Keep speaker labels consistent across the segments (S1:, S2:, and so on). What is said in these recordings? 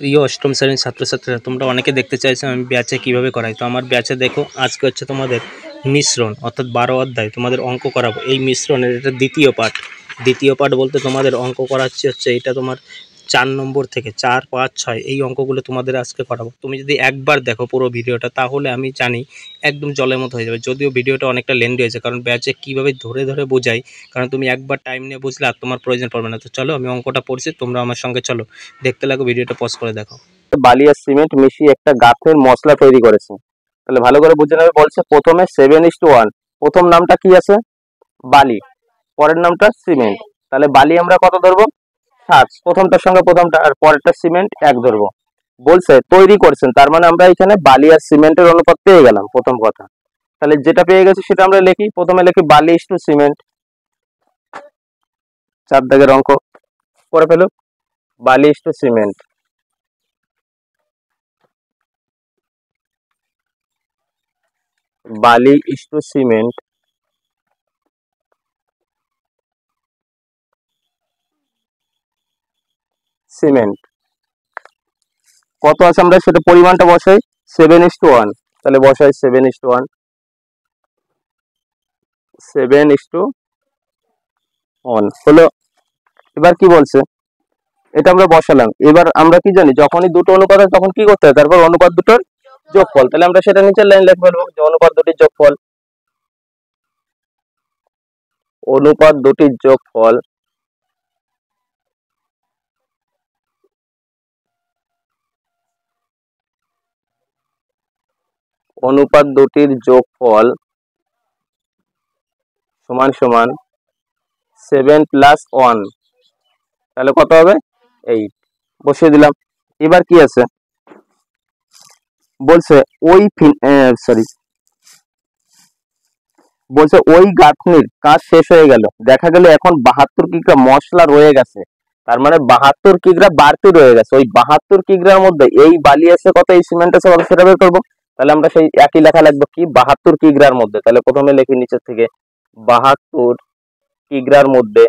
S1: প্রিয় অষ্টম শ্রেণীর ছাত্রছাত্রীরা, তোমরা অনেকে দেখতে চাইছো আমি ব্যাচে কিভাবে করাই। তো আমার ব্যাচে দেখো, আজকে হচ্ছে তোমাদের মিশ্রণ অর্থাৎ 12 অধ্যায় তোমাদের অঙ্ক করাবো। এই মিশ্রণের এটা দ্বিতীয় পাঠ বলতে তোমাদের অঙ্ক করাচ্ছি হচ্ছে এটা তোমার 4 নম্বর থেকে 4, 5, 6 এই অঙ্কগুলো তোমাদের আজকে করাবো। তুমি যদি একবার দেখো পুরো ভিডিওটা, তাহলে আমি জানি একদম জলের মতো হয়ে যাবে। যদিও ভিডিওটা অনেকটা লেন্দি হয়েছে, কারণ ব্যাচে কীভাবে ধরে ধরে বোঝাই, কারণ তুমি একবার টাইম নিয়ে বুঝলে আর তোমার প্রয়োজন পড়বে না। তো চলো, আমি অঙ্কটা পড়ছি, তোমরা আমার সঙ্গে চলো, দেখতে লাগো, ভিডিওটা পজ করে দেখো।
S2: বালি আর সিমেন্ট মিশিয়ে একটা গাঁথের মশলা তৈরি করেছে। তাহলে ভালো করে বুঝে নেবে। বলছে প্রথমে 7:1, প্রথম নামটা কি আছে? বালি, পরের নামটা সিমেন্ট। তাহলে বালি আমরা কত ধরবো? 7, প্রথমটার সঙ্গে প্রথমটা, আর পরেরটা সিমেন্ট 1 ধরবো। বলছে তৈরি করছেন, তার মানে আমরা এখানে বালি আর সিমেন্টের অনুপাত পেয়ে গেলাম প্রথম কথা। তাহলে যেটা পেয়ে গেছি সেটা আমরা লিখি। প্রথমে লিখি বালি ইস টু সিমেন্ট, 4 দাগের অঙ্ক করে ফেলো। বালি ইস টু সিমেন্ট, বালি ইস টু সিমেন্ট, সিমেন্ট কত আছে আমরা সেটা পরিমাণটা বসাই। 7:1, তাহলে বসাই 7:1, 7:1 হলো। এবার কি বলছে, এটা আমরা বসালাম। এবার আমরা কি জানি, যখনই দুটো অনুপাত হয় তখন কি করতে হয়? তারপর অনুপাত দুটোর যোগফল। তাহলে আমরা সেটা নিচের লাইন লিখে ফেলবো যে অনুপাত দুটির যোগফল, অনুপাত দুটির যোগফল অনুপাত দুটির যোগফল সমান সমান 7 + 1, তাহলে কত হবে? 8 বসিয়ে দিলাম। এবার কি আছে, বলছে বলছে ওই গাঁথনির কাজ শেষ হয়ে গেল, দেখা গেল এখন 72 কিগ্রা মশলা রয়ে গেছে। তার মানে 72 কিগ্রা বাড়তি রয়ে গেছে। ওই 72 কিগ্রার মধ্যে এই বালি আছে কত, এই সিমেন্ট আছে কত, সেটা বের করবো। তাহলে আমরা সেই একই লেখা লিখবো কি, 72 কিগ্রার মধ্যে। তাহলে প্রথমে লিখি নিচের থেকে 72 কিগ্রার মধ্যে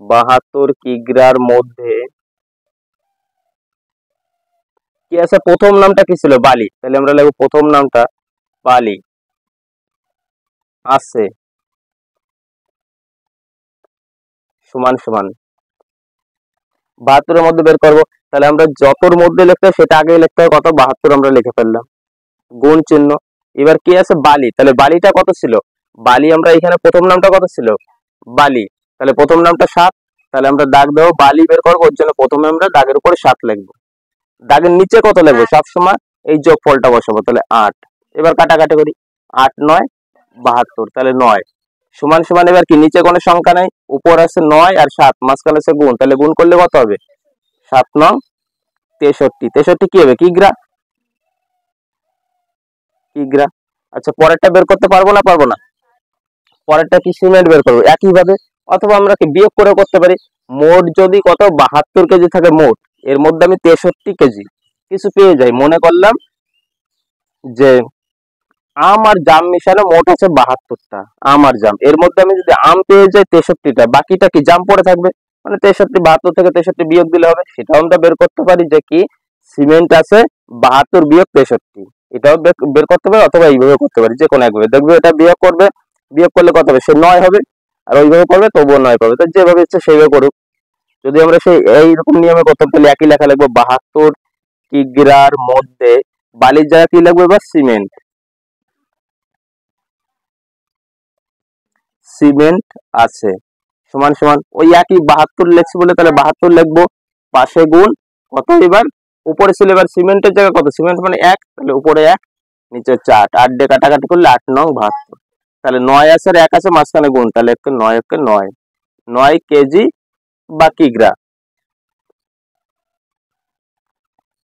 S2: 72 কিগ্রার মধ্যে কি আছে? প্রথম নামটা কি ছিল? বালি। তাহলে আমরা লিখবো প্রথম নামটা বালি আছে সমান সমান 72 মধ্যে বের করবো। তাহলে আমরা যতর মধ্যে লিখতে হয় সেটা আগে লিখতে হয় কত, 72 আমরা লিখে ফেললাম, গুণ চিহ্ন। এবার কি আছে? বালি। তাহলে বালিটা কত ছিল? বালি আমরা এখানে প্রথম নামটা কত ছিল? বালি। তাহলে প্রথম নামটা 7, তাহলে আমরা দাগ দেবো, বালি বের করবো, ওর জন্য প্রথমে আমরা দাগের উপরে 7 লিখবো। দাগের নিচে কত লিখবো? সবসময় এই যোগফলটা বসাবো। তাহলে 8। এবার কাটাকাটি করি, 8 × 9 = 72, তাহলে 9 সমান সমান। এবার কি, নিচে কোনো সংখ্যা নাই, উপর আছে 9 আর 7, মাঝখানে আছে গুণ। তাহলে গুণ করলে কত হবে? 7 × 9 = 63। 63 কি হবে? কিগ্রা। কিগ্রা। আচ্ছা, পরেরটা বের করতে পারবো না? পারবো না। পরেরটা কি, সিমেন্ট বের করবো একইভাবে। অথবা আমরা কি বিয়োগ করে করতে পারি। মোট যদি কত 72 কেজি থাকে মোট, এর মধ্যে আমি 63 কেজি কিছু পেয়ে যাই। মনে করলাম যে আম আর জাম মিশানো মোট আছে 72টা আম আর জাম, এর মধ্যে আমি যদি আম পেয়ে যাই 63টা, বাকিটা কি জাম পড়ে থাকবে। মানে 63, 72 থেকে 63 বিয়োগ দিলে হবে। সেটাও আমরা বের করতে পারি যে কি, সিমেন্ট আছে 72 বিয়োগ 63, এটাও বের করতে পারি। অথবা এইভাবে করতে পারি, যে কোনো একভাবে। দেখবে এটা বিয়োগ করবে, বিয়োগ করলে কত হবে? সে 9 হবে। আর ওইভাবে করবে তবুও 9 পাবে। তো যেভাবে ইচ্ছে সেইভাবে করুক। যদি আমরা সেই এইরকম নিয়মে করতাম, তাহলে একই লেখা লিখবো 72 কিগ্রার মধ্যে বালির জায়গা কি লিখবো এবার? সিমেন্ট। সিমেন্ট আছে সমান সমান ওই একই 72 লিখছি বলে, তাহলে 72 লিখবো, পাশে গুণ কত, এবার উপরে ছিল, এবার সিমেন্টের জায়গা কত? সিমেন্ট মানে 1, তাহলে উপরে 1 নিচে 4, 8 দিয়ে কাটাকাটি করলে 8 × 9 = 72। তাহলে 9 আছে আর 1 আছে, মাঝখানে গুণ, তাহলে 9 কেজি বা কিগ্রা,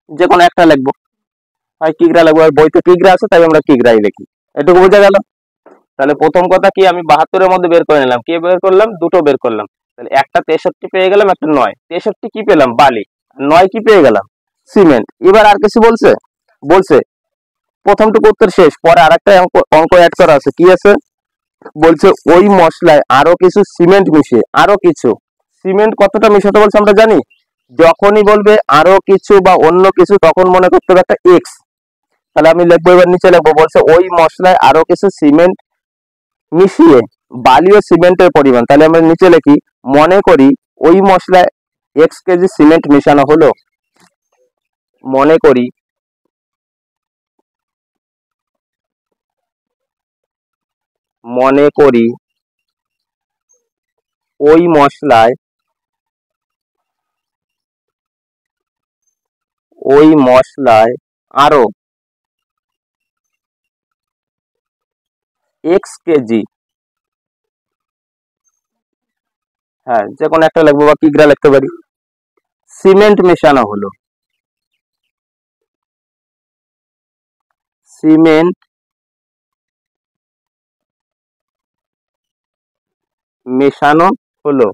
S2: যে কোনো একটা লিখবো, হয় কিগ্রা লিখবো। আর বইতে কিগ্রা আছে তাই আমরা কিগ্রাই লিখি। এটুকু বোঝা গেল। তাহলে প্রথম কথা কি, আমি 72-এর মধ্যে বের করে নিলাম। কি বের করলাম? দুটো বের করলাম। তাহলে একটা 63 পেয়ে গেলাম, একটা 9। 63 কি পেলাম? বালি। 9 কি পেয়ে গেলাম? সিমেন্ট। এবার আর কিছু বলছে? বলছে প্রথমটুকু উত্তর শেষ, পরে আরেকটা অঙ্ক অ্যাড করা আছে। কি আছে? বলছে ওই মশলায় আরো কিছু সিমেন্ট মিশিয়ে, আরো কিছু সিমেন্ট কতটা মিশাতে বলছে আমরা জানি। যখনই বলবে আরো কিছু বা অন্য কিছু তখন মনে করতে হবে একটা এক্স। তাহলে আমি লিখবো, এবার নিচে লিখবো, বলছে ওই মশলায় আরো কিছু সিমেন্ট মিশিয়ে বালি ও সিমেন্টের পরিমাণ। তাহলে আমরা নিচে লিখি, মনে করি ওই মশলায় এক্স কেজি সিমেন্ট মেশানো হলো। মনে করি ওই মশলায় আরো এক্স কেজি, হ্যাঁ যে কোনো একটা লিখবো বা কিগ্রা লিখতে পারি, সিমেন্ট মেশানো হলো। সিমেন্ট মেশানো হলো।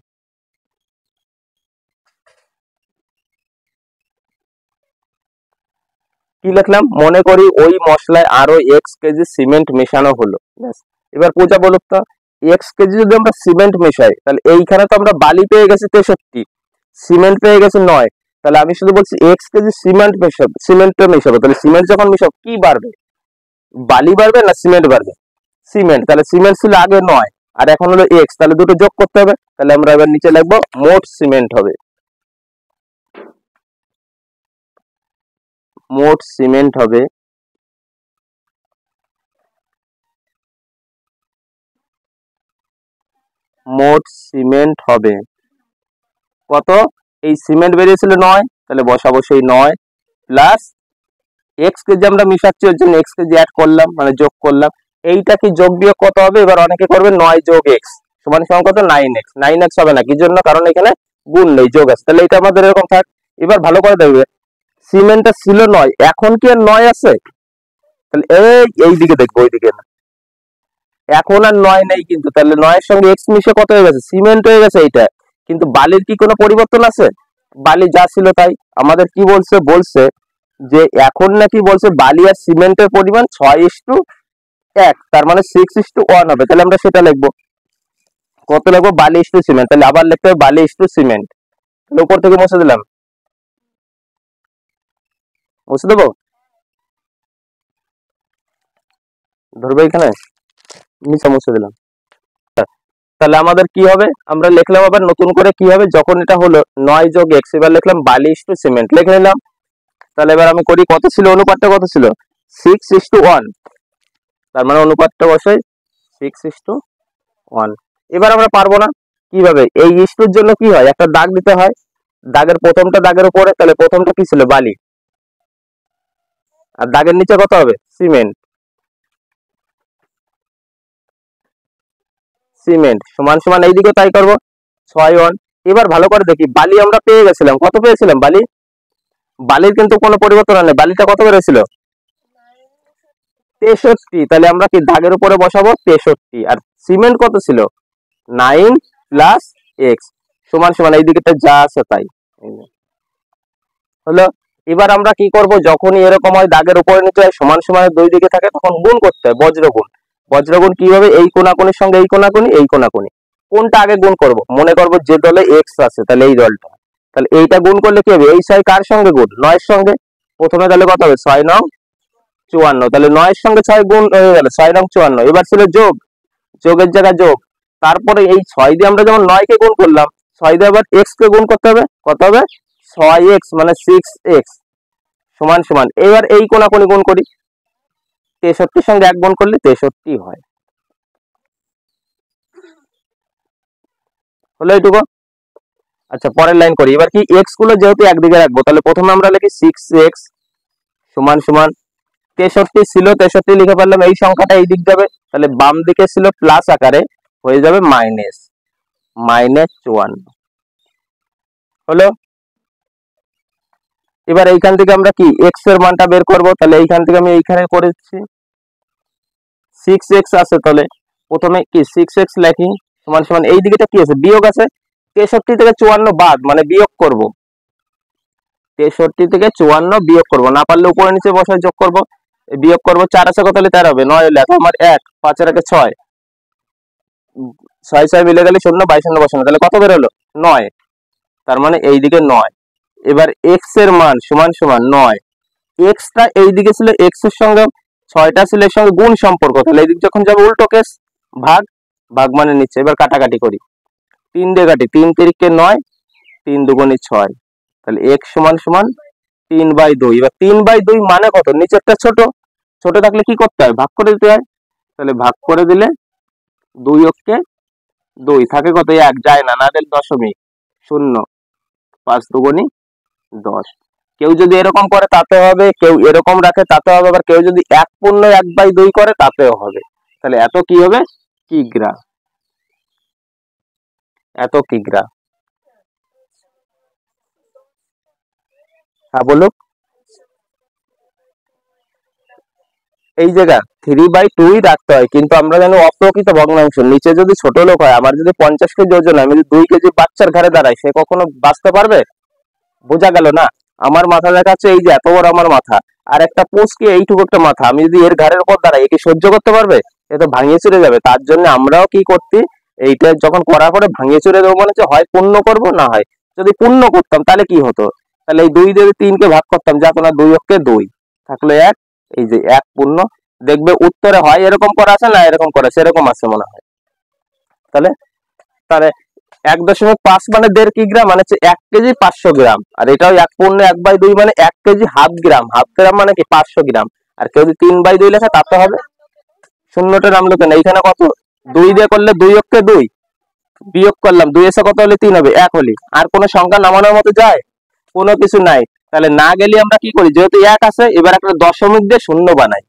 S2: কি লিখলাম, মনে করি ওই মশলায় আরো এক্স কেজি সিমেন্ট মেশানো হলো। এবার পূজা বলুক তো, এক্স কেজি যদি আমরা সিমেন্ট মেশাই তাহলে এইখানে তো আমরা বালি পেয়ে গেছি 63, সিমেন্ট পেয়ে গেছি 9। তাহলে আমি শুধু বলছি এক্স কেজি সিমেন্টটা মেশাবো। তাহলে সিমেন্ট যখন মেশাবো কি বাড়বে, বালি বাড়বে না সিমেন্ট বাড়বে? সিমেন্ট। তাহলে সিমেন্ট ছিল আগে 9 আর এখন হলো এক্স, তাহলে দুটো যোগ করতে হবে। তাহলে আমরা এবার নিচে লিখবো মোট সিমেন্ট হবে, মোট সিমেন্ট হবে কত? এই সিমেন্ট বেরিয়েছিল 9, তাহলে বসাবো সেই 9 প্লাস এক্স কেজি আমরা মিশাচ্ছি ওর জন্য এক্স কেজি অ্যাড করলাম, মানে যোগ করলাম। এইটা কি যোগ বিয়োগ কত হবে? এবার অনেকে করবে 9 যোগ এক্স সমান সমান কত? 9x। 9x হবে না, কি জন্য? কারণ এখানে গুণ নেই, যোগ আছে। তাহলে এটা আমাদের এরকম থাক। এবার ভালো করে দেখবে, সিমেন্টটা ছিল 9, এখন কি আর 9 আছে? তাহলে এই দিকে দেখবো, ওই দিকে না, এখন আর 9 নেই কিন্তু। তাহলে 9 এর সঙ্গে এক্স মিশে কত হয়ে গেছে? সিমেন্ট হয়ে গেছে এইটা। কিন্তু বালির কি কোনো পরিবর্তন আছে? বালি যা ছিল তাই। আমাদের কি বলছে, বলছে যে এখন নাকি বলছে বালি আর সিমেন্টের পরিমাণ 6:1, তার মানে 6:1 হবে। তাহলে আমরা সেটা লিখবো, কত লিখবো? বালি ইস্টু সিমেন্ট। তাহলে আবার লিখতে হবে বালি ইস্টু সিমেন্ট। তাহলে উপর থেকে মুছে দিলাম, মুছে দেবো, ধরবে এখানে, নিচে মুছে দিলাম। তাহলে আমাদের কি হবে, আমরা লিখলাম আবার নতুন করে কি হবে, যখন এটা হলো 9 যোগ এক্স, এবার লিখলাম বালি ইস্টু সিমেন্ট লিখে নিলাম। তাহলে এবার আমি করি, কত ছিল অনুপাতটা, কত ছিল? 6:1। তার মানে অনুপাতটা বসাই 6:1। এবার আমরা পারবো না, কিভাবে? এই ইস্টুর জন্য কি হয়, একটা দাগ দিতে হয়, দাগের প্রথমটা দাগের উপরে, তাহলে প্রথমটা কি ছিল? বালি, আর দাগের নিচে কত হবে? সিমেন্ট। সিমেন্ট সমান সমান এইদিকে তাই করবো, 6:1। এবার ভালো করে দেখি, বালি আমরা পেয়ে গেছিলাম, কত পেয়েছিলাম? বালির কিন্তু কোনো পরিবর্তন নেই। বালিটা কত বেড়েছিল? 63। তাহলে আমরা কি দাগের উপরে বসাবো 63, আর সিমেন্ট কত ছিল? 9 প্লাস এক্স সমান সমান এইদিকে যা আছে তাই হলো। এবার আমরা কি করব, যখনই এরকম হয় দাগের উপরে নিচে হয় সমান সমানের দুই দিকে থাকে, তখন গুণ করতে হয়, বজ্রগুণ। বজ্রগুণ কিভাবে? এই কোণাকুণির সঙ্গে এই কোণাকুণি, এই কোণাকুণি, কোনটা আগে গুণ করব? মনে করব যে দলে এক্স আছে, তাহলে এই দলটা, তাহলে এইটা গুণ করলে কি হবে? এই 6 কার সঙ্গে গুণ? 9 এর সঙ্গে। প্রথমে তাহলে কত হবে? 6×9 = 54। তাহলে 9 এর সঙ্গে 6 গুণ হয়ে গেল, 6×9 = 54। এবার ছিল যোগ, যোগের জায়গায় যোগ। তারপরে এই 6 দিয়ে আমরা যেমন 9 কে গুণ করলাম, 6 দিয়ে আবার x কে গুণ করতে হবে, কত হবে? 6x, মানে 6x সমান সমান। এবার এই কোণাকুণি গুণ করি, 63 সঙ্গে 1 গুণ করলে 63 হয়। হলো এইটুকু। আচ্ছা পরের লাইন করি। এবার কি, x গুলো যেহেতু একদিকে রাখবো, তাহলে প্রথমে আমরা লিখি 6x সমান সমান 63 ছিল, 63 লিখে ফেললাম, এই সংখ্যাটা এই দিক যাবে, তাহলে বাম দিকে ছিল প্লাস আকারে, হয়ে যাবে -54 হলো। এবার এইখান থেকে আমরা কি x এর মানটা বের করব, তাহলে এইখান থেকে আমি এইখানে করেছি 6x আছে, তাহলে প্রথমে কি 6x লিখি সমান সমান, এই দিকেটা কি আছে? বিয়োগ আছে, 63 থেকে 54 বাদ, মানে বিয়োগ করব, 63 থেকে 54 বিয়োগ করব, না পারলে উপরে নিচে বসায় যোগ করব, বিয়োগ করব। 4 আছে কত, তাহলে 13 হবে, 9 হলে আমার 1, 5 এর আগে 6, ছয় ছয় মিলে গেলে শূন্য, 22 শূন্য বসানো, তাহলে কত বেরোলো? 9। তার মানে এইদিকে 9। এবার এক্স এর মান সমান সমান 9। এক্সটা এইদিকে ছিল, এক্স এর সঙ্গে 6টা ছিল এর সঙ্গে গুণ সম্পর্ক, তাহলে এইদিকে যখন যাবে উল্টো কেস, ভাগ। ভাগ মানে নিচ্ছে। এবার কাটাকাটি করি, 3 দিয়ে কাটি, 3 তিরিকে 9, 3 দুগুণে 6, তাহলে এক্স সমান সমান 3/2। এবার 3/2 মানে কত? নিচেরটা ছোট, ছোট থাকলে কি করতে হয়? ভাগ করে দিতে হয়। তাহলে ভাগ করে দিলে 2 অক্ষে 2 থাকে কত? 1 যায় না, না দিলে দশমিক, 0, 5 দুগুণে 10। কেউ যদি এরকম করে তাতে হবে, কেউ এরকম রাখে তাতে হবে, আবার কেউ যদি 1/2 করে তাতেও হবে। তাহলে এত কি হবে? কিগ্রা। এত কিগ্রা। হ্যাঁ বলো। এই জায়গা 3/2 রাখতে হয়, কিন্তু আমরা জানি অপ্রকৃত ভগ্নাংশ, নিচে যদি ছোট লোক হয়, আমার যদি 50 কেজি ওজন হয়, আমি যদি 2 কেজি বাচ্চার ঘরে দাঁড়াই, সে কখনো বাঁচতে পারবে? বোঝা গেল না? আমার মাথা দেখাচ্ছে এই যে এত বড় আমার মাথা, আর একটা পোস্টকে এইটুকু একটা মাথা, আমি যদি এর ঘাড়ের উপর দাঁড়াই, একে সহ্য করতে পারবে? এ তো ভাঙিয়ে চুরে যাবে। তার জন্য আমরাও কি করছি, এইটা যখন করার পরে ভাঙিয়ে চুরে দেবো, মানে হচ্ছে হয় পূর্ণ করব, না হয় যদি পূর্ণ করতাম তাহলে কি হতো? তাহলে এই 2 দিয়ে 3 কে ভাগ করতাম, যা কোনো 2 অক্ষে 2 থাকলো 1, এই যে 1 পূর্ণ। দেখবে উত্তরে হয় এরকম করা আছে, না এরকম করা সেরকম আছে মনে হয়। তাহলে তাহলে 1.5 মানে 1.5 কিগ্রা, মানে হচ্ছে 1 কেজি 500 গ্রাম। আর এটাও 1 পূর্ণ 1/2 মানে 1 কেজি হাফ গ্রাম। হাফ গ্রাম মানে কি? 500 গ্রাম। আর কেউ যদি 3/2 লেখে তাতে হবে, শূন্যটা নামলো কেন? এইখানে কত? 2 দিয়ে করলে 2 অক্ষে 2, বিয়োগ করলাম 2 এসে কত হলে 3 হবে, 1 হলে। আর কোন সংখ্যা নামানোর মতো যায়? কোনো কিছু নাই। তাহলে না গেলে আমরা কি করি, যেহেতু 1 আছে, এবার একটা দশমিক দিয়ে শূন্য বানাই।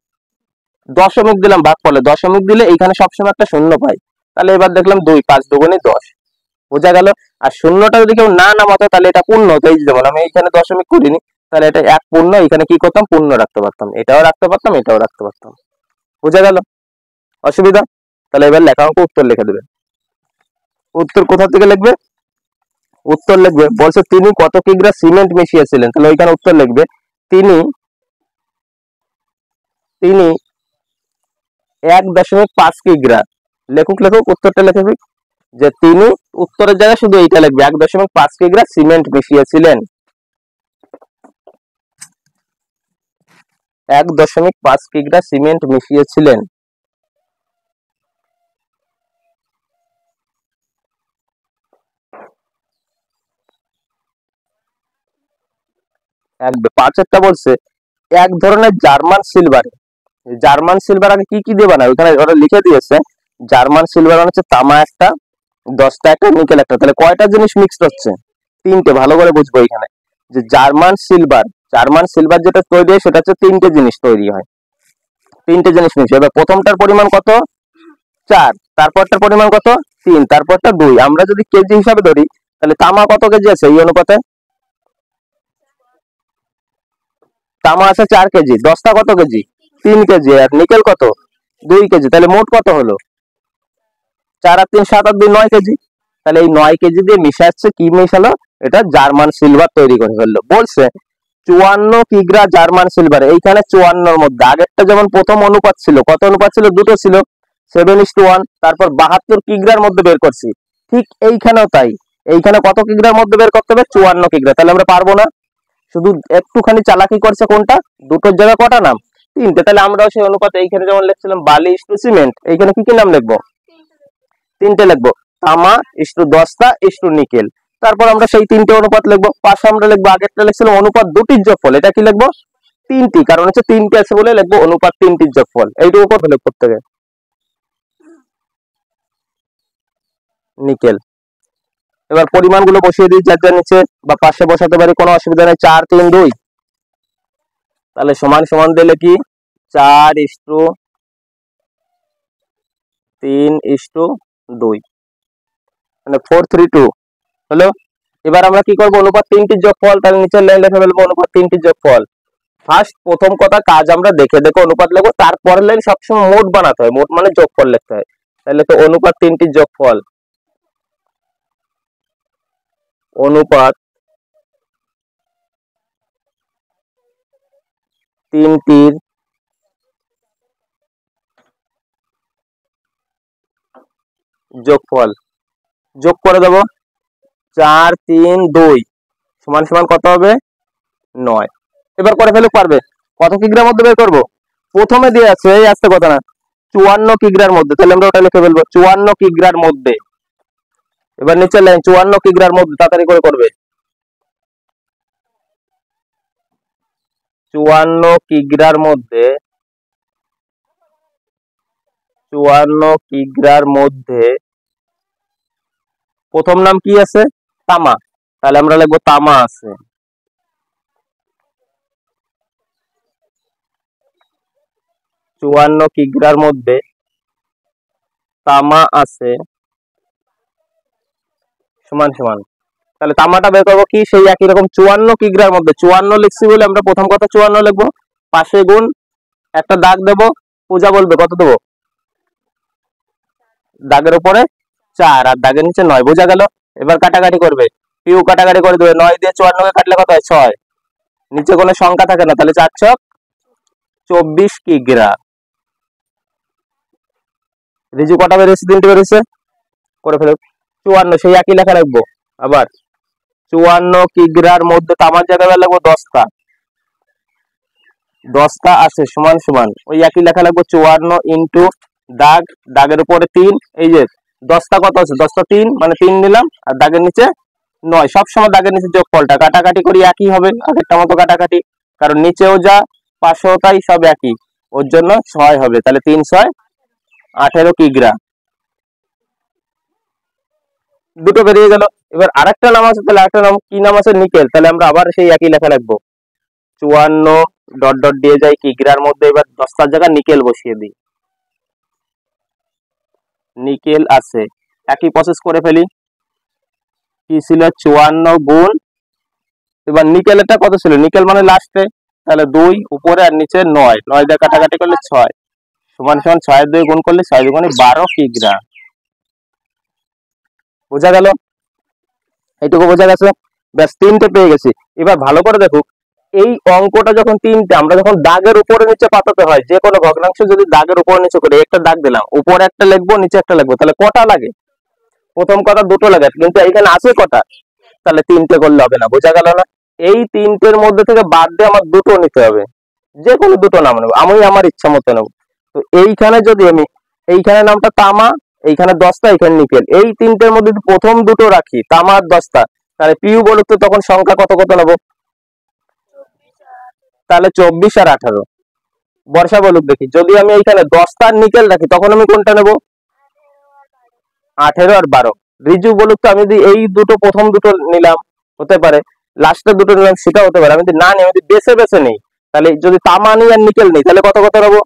S2: দশমিক দিলাম ভাগ করলে, দশমিক দিলে এইখানে সবসময় একটা শূন্য পাই। তাহলে এবার দেখলাম 2, 5 দুগুণে 10। বোঝা গেল? আর শূন্যটা যদি কেউ না নামাতো তাহলে এটা পূর্ণ হতো। এই যেমন আমি এইখানে দশমিক করিনি, তাহলে এটা 1 পূর্ণ, এখানে কি করতাম? পূর্ণ রাখতে পারতাম, এটাও রাখতে পারতাম, এটাও রাখতে পারতাম। বোঝা গেল? অসুবিধা? তাহলে এবার লেখা অঙ্ক উত্তর লিখে দেবে। উত্তর কোথা থেকে লিখবে? উত্তর লিখবে, বলছে তিনি কত কিগ্রা সিমেন্ট মিশিয়েছিলেন, তাহলে ওইখানে উত্তর লিখবে তিনি তিনি 1.5 কিগ্রা। লেখুক লেখুক, উত্তরটা লেখুক, যে তিনি উত্তরের জায়গায় শুধু এইটা লিখবে, 1.5 কিগ্রা সিমেন্ট মিশিয়েছিলেন। 1.5 কিগ্রা সিমেন্ট মিশিয়েছিলেন। পাঁচেরটা বলছে এক ধরনের জার্মান সিলভার। জার্মান সিলভার আগে কি কি দিয়ে বানায় ওখানে ওরা লিখে দিয়েছে। জার্মান সিলভার মানে হচ্ছে তামা একটা, 10টা একটা, নিকেল একটা। তাহলে কয়টা জিনিস মিক্সড হচ্ছে? 3টে। ভালো করে বুঝবো এখানে, যে জার্মান সিলভার যেটা তৈরি হয় সেটা হচ্ছে 3টে জিনিস তৈরি হয়। 3টে জিনিস মিক্স। এবার প্রথমটার পরিমাণ কত? 4, তারপরটার পরিমাণ কত? 3, তারপরটা 2। আমরা যদি কেজি হিসাবে ধরি, তাহলে তামা কত কেজি আছে এই অনুপাতে? তামা আছে 4 কেজি, 10টা কত কেজি? 3 কেজি। আর নিকেল কত? 2 কেজি। তাহলে মোট কত হলো? 4 আর 3 7 আর 2 9 কেজি। তাহলে এই 9 কেজি দিয়ে মিশাচ্ছে, কি মিশালো? এটা জার্মান সিলভার তৈরি করে ফেললো। বলছে 54 কিগ্রা জার্মান সিলভার। এইখানে 54-র মধ্যে আগেরটা যেমন প্রথম অনুপাত ছিল, কত অনুপাত ছিল? দুটো ছিল, 7:1। তারপর 72 কিগ্রার মধ্যে বের করছি। ঠিক এইখানেও তাই। এইখানে কত কিগ্রার মধ্যে বের করতে হবে? 54 কিগ্রা। তাহলে আমরা পারবো না? শুধু একটুখানি চালাকি করছে, কোনটা? দুটোর জায়গায় কটা নাম? 3টে। তাহলে আমরাও সেই অনুপাতে এইখানে যেমন লিখছিলাম বালি ইস্টু সিমেন্ট, এইখানে কি কি নাম লিখবো? 3টে লিখবো, তামা ইস্টু দস্তা ইস্টু নিকেল। তারপর আমরা সেই 3টে অনুপাত লিখবো। পাশে আমরা লিখবো, আগেরটা লিখছিলাম অনুপাত দুটির যোগফল, এটা কি লিখবো? 3টি, কারণ হচ্ছে 3টে আছে বলে লিখবো অনুপাত 3টির যোগফল। এইটুকু কত লিখবো প্রত্যেকে? নিকেল। এবার পরিমাণগুলো বসিয়ে দিই, যার যার নিচে বা পাশে বসাতে পারি, কোনো অসুবিধা নেই। 4 3 2, তাহলে সমান সমান দিলে কি 4:3:2, মানে 4:3:2 হলো। এবার আমরা কি করবো? অনুপাত 3টির যোগফল। তাহলে নিচের লাইন লিখে ফেলবো অনুপাত 3টির যোগফল। ফার্স্ট প্রথম কথা কাজ আমরা দেখে দেখে অনুপাত লিখবো, তারপরের লাইন সবসময় মোট বানাতে হয়, মোট মানে যোগফল লিখতে হয়। তাহলে তো অনুপাত 3টির যোগফল, অনুপাত 3টির যোগফল যোগ করে দেবো 4 3 2 সমান সমান কত হবে 9। এবার করে ফেলুক, পারবে। কত কিগ্রার মধ্যে বের করবো? প্রথমে দিয়ে আছে, এই আসতে কথা না, 54 কিগ্রার মধ্যে। তাহলে আমরা ওটা লিখে ফেলবো 54 কিগ্রার মধ্যে। এবার নিচের লাইন 54 কিগ্রার মধ্যে, তাড়াতাড়ি করে করবে। 54 কিগ্রার মধ্যে, 54 কিগ্রার মধ্যে প্রথম নাম কি আছে? তামা। তাহলে আমরা লিখবো তামা আছে। চুয়ান্ন কিগ্রার মধ্যে তামা আছে সমান সমান, তাহলে তামাটা বের করবো কি? সেই একই রকম 54 কিগ্রার মধ্যে, 54 লিখছি বলে আমরা প্রথম কথা 54 লিখবো, পাশে গুণ, একটা দাগ দেবো, পূজা বলবে কত দেবো, দাগের উপরে 4 আর দাগের নিচে 9, বোঝা গেল? এবার কাটাকাটি করবে, পিউ কাটাকাটি করে দেবে, 9 দিয়ে 54 কে কাটলে কত হয় 6, নিচে কোনো সংখ্যা থাকে না, তাহলে 4 ছক 24 কিগ্রা। রিজু কটা বেরিয়েছে? 3টে বেরিয়েছে, করে ফেলো। 54 সেই একই লেখা রাখবো আবার, 54 কিগ্রার মধ্যে তামার জায়গায় লাগবো 10টা, 10টা আছে সমান সমান ওই একই লেখা লাগবো 54 ইন্টু দাগ, দাগের উপরে 3, এই যে 10টা কত আছে, 10টা 3 মানে 3 নিলাম, আর দাগের নিচে 9, সবসময় দাগের নিচে যোগফলটা কাটাকাটি করি একই হবে, আগেরটা মতো কাটাকাটি, কারণ নিচেও যা পাশেও তাই সব একই, ওর জন্য 6 হবে। তাহলে 3 6 18 কিগ্রা, দুটো বেরিয়ে গেল। এবার আরেকটা নাম আছে, তাহলে আরেকটা নাম কি নাম আছে? নিকেল। তাহলে আমরা আবার সেই একই লেখা রাখবো, 54 ডট ডট দিয়ে যাই কিগ্রার মধ্যে, এবার 10টার জায়গায় নিকেল বসিয়ে দিই, নিকেল আছে। একই প্রসেস করে ফেলি, কি ছিল 54 গুণ, এবার নিকেলেরটা কত ছিল? নিকেল মানে লাস্টে, তাহলে 2 উপরে আর নিচে 9, 9 দিয়ে কাটাকাটি করলে 6 সমান সমান 6 2 গুণ করলে 6 2 12 কিগ্রা। বোঝা গেল? এইটুকু বোঝা গেছে? ব্যাস 3টে পেয়ে গেছি। এবার ভালো করে দেখো, এই অঙ্কটা যখন 3টে, আমরা যখন দাগের উপরে নিচে পাতাতে হয়, যে কোনো ভগ্নাংশ যদি দাগের উপরে নিচে করে, একটা দাগ দিলাম, উপরে একটা লিখবো, নিচে একটা লিখবো, তাহলে কটা লাগে? প্রথম কথা 2টো লাগে, কিন্তু এখানে আছে কটা? তাহলে 3টে করলে হবে না, বোঝা গেল না? এই 3টের মধ্যে থেকে বাদ দিয়ে আমার 2টো নিতে হবে, যে কোনো 2টো নাম নেবো, আমি আমার ইচ্ছা মতো নেবো। তো এইখানে যদি আমি, এইখানে নামটা তামা, এইখানে 10টা, এখানে নিকেল, এই 3টের মধ্যে প্রথম 2টো রাখি, তামা আর 10টা, তাহলে পিউ বলুক তো তখন সংখ্যা কত কত নেবো? তাহলে 24 আর 18। বর্ষা বলুক দেখি, যদি আমি এইখানে 10টা নিকেল রাখি, তখন আমি কোনটা নেবো? 18 আর 12। রিজু বলুক তো, আমি যদি এই দুটো প্রথম দুটো নিলাম, হতে পারে, লাস্টের দুটো নিলাম, সেটা হতে পারে, আমি যদি না নিই, আমি যদি বেছে বেছে নিই, তাহলে যদি তামা নিই আর নিকেল নিই, তাহলে কত কত নেবো?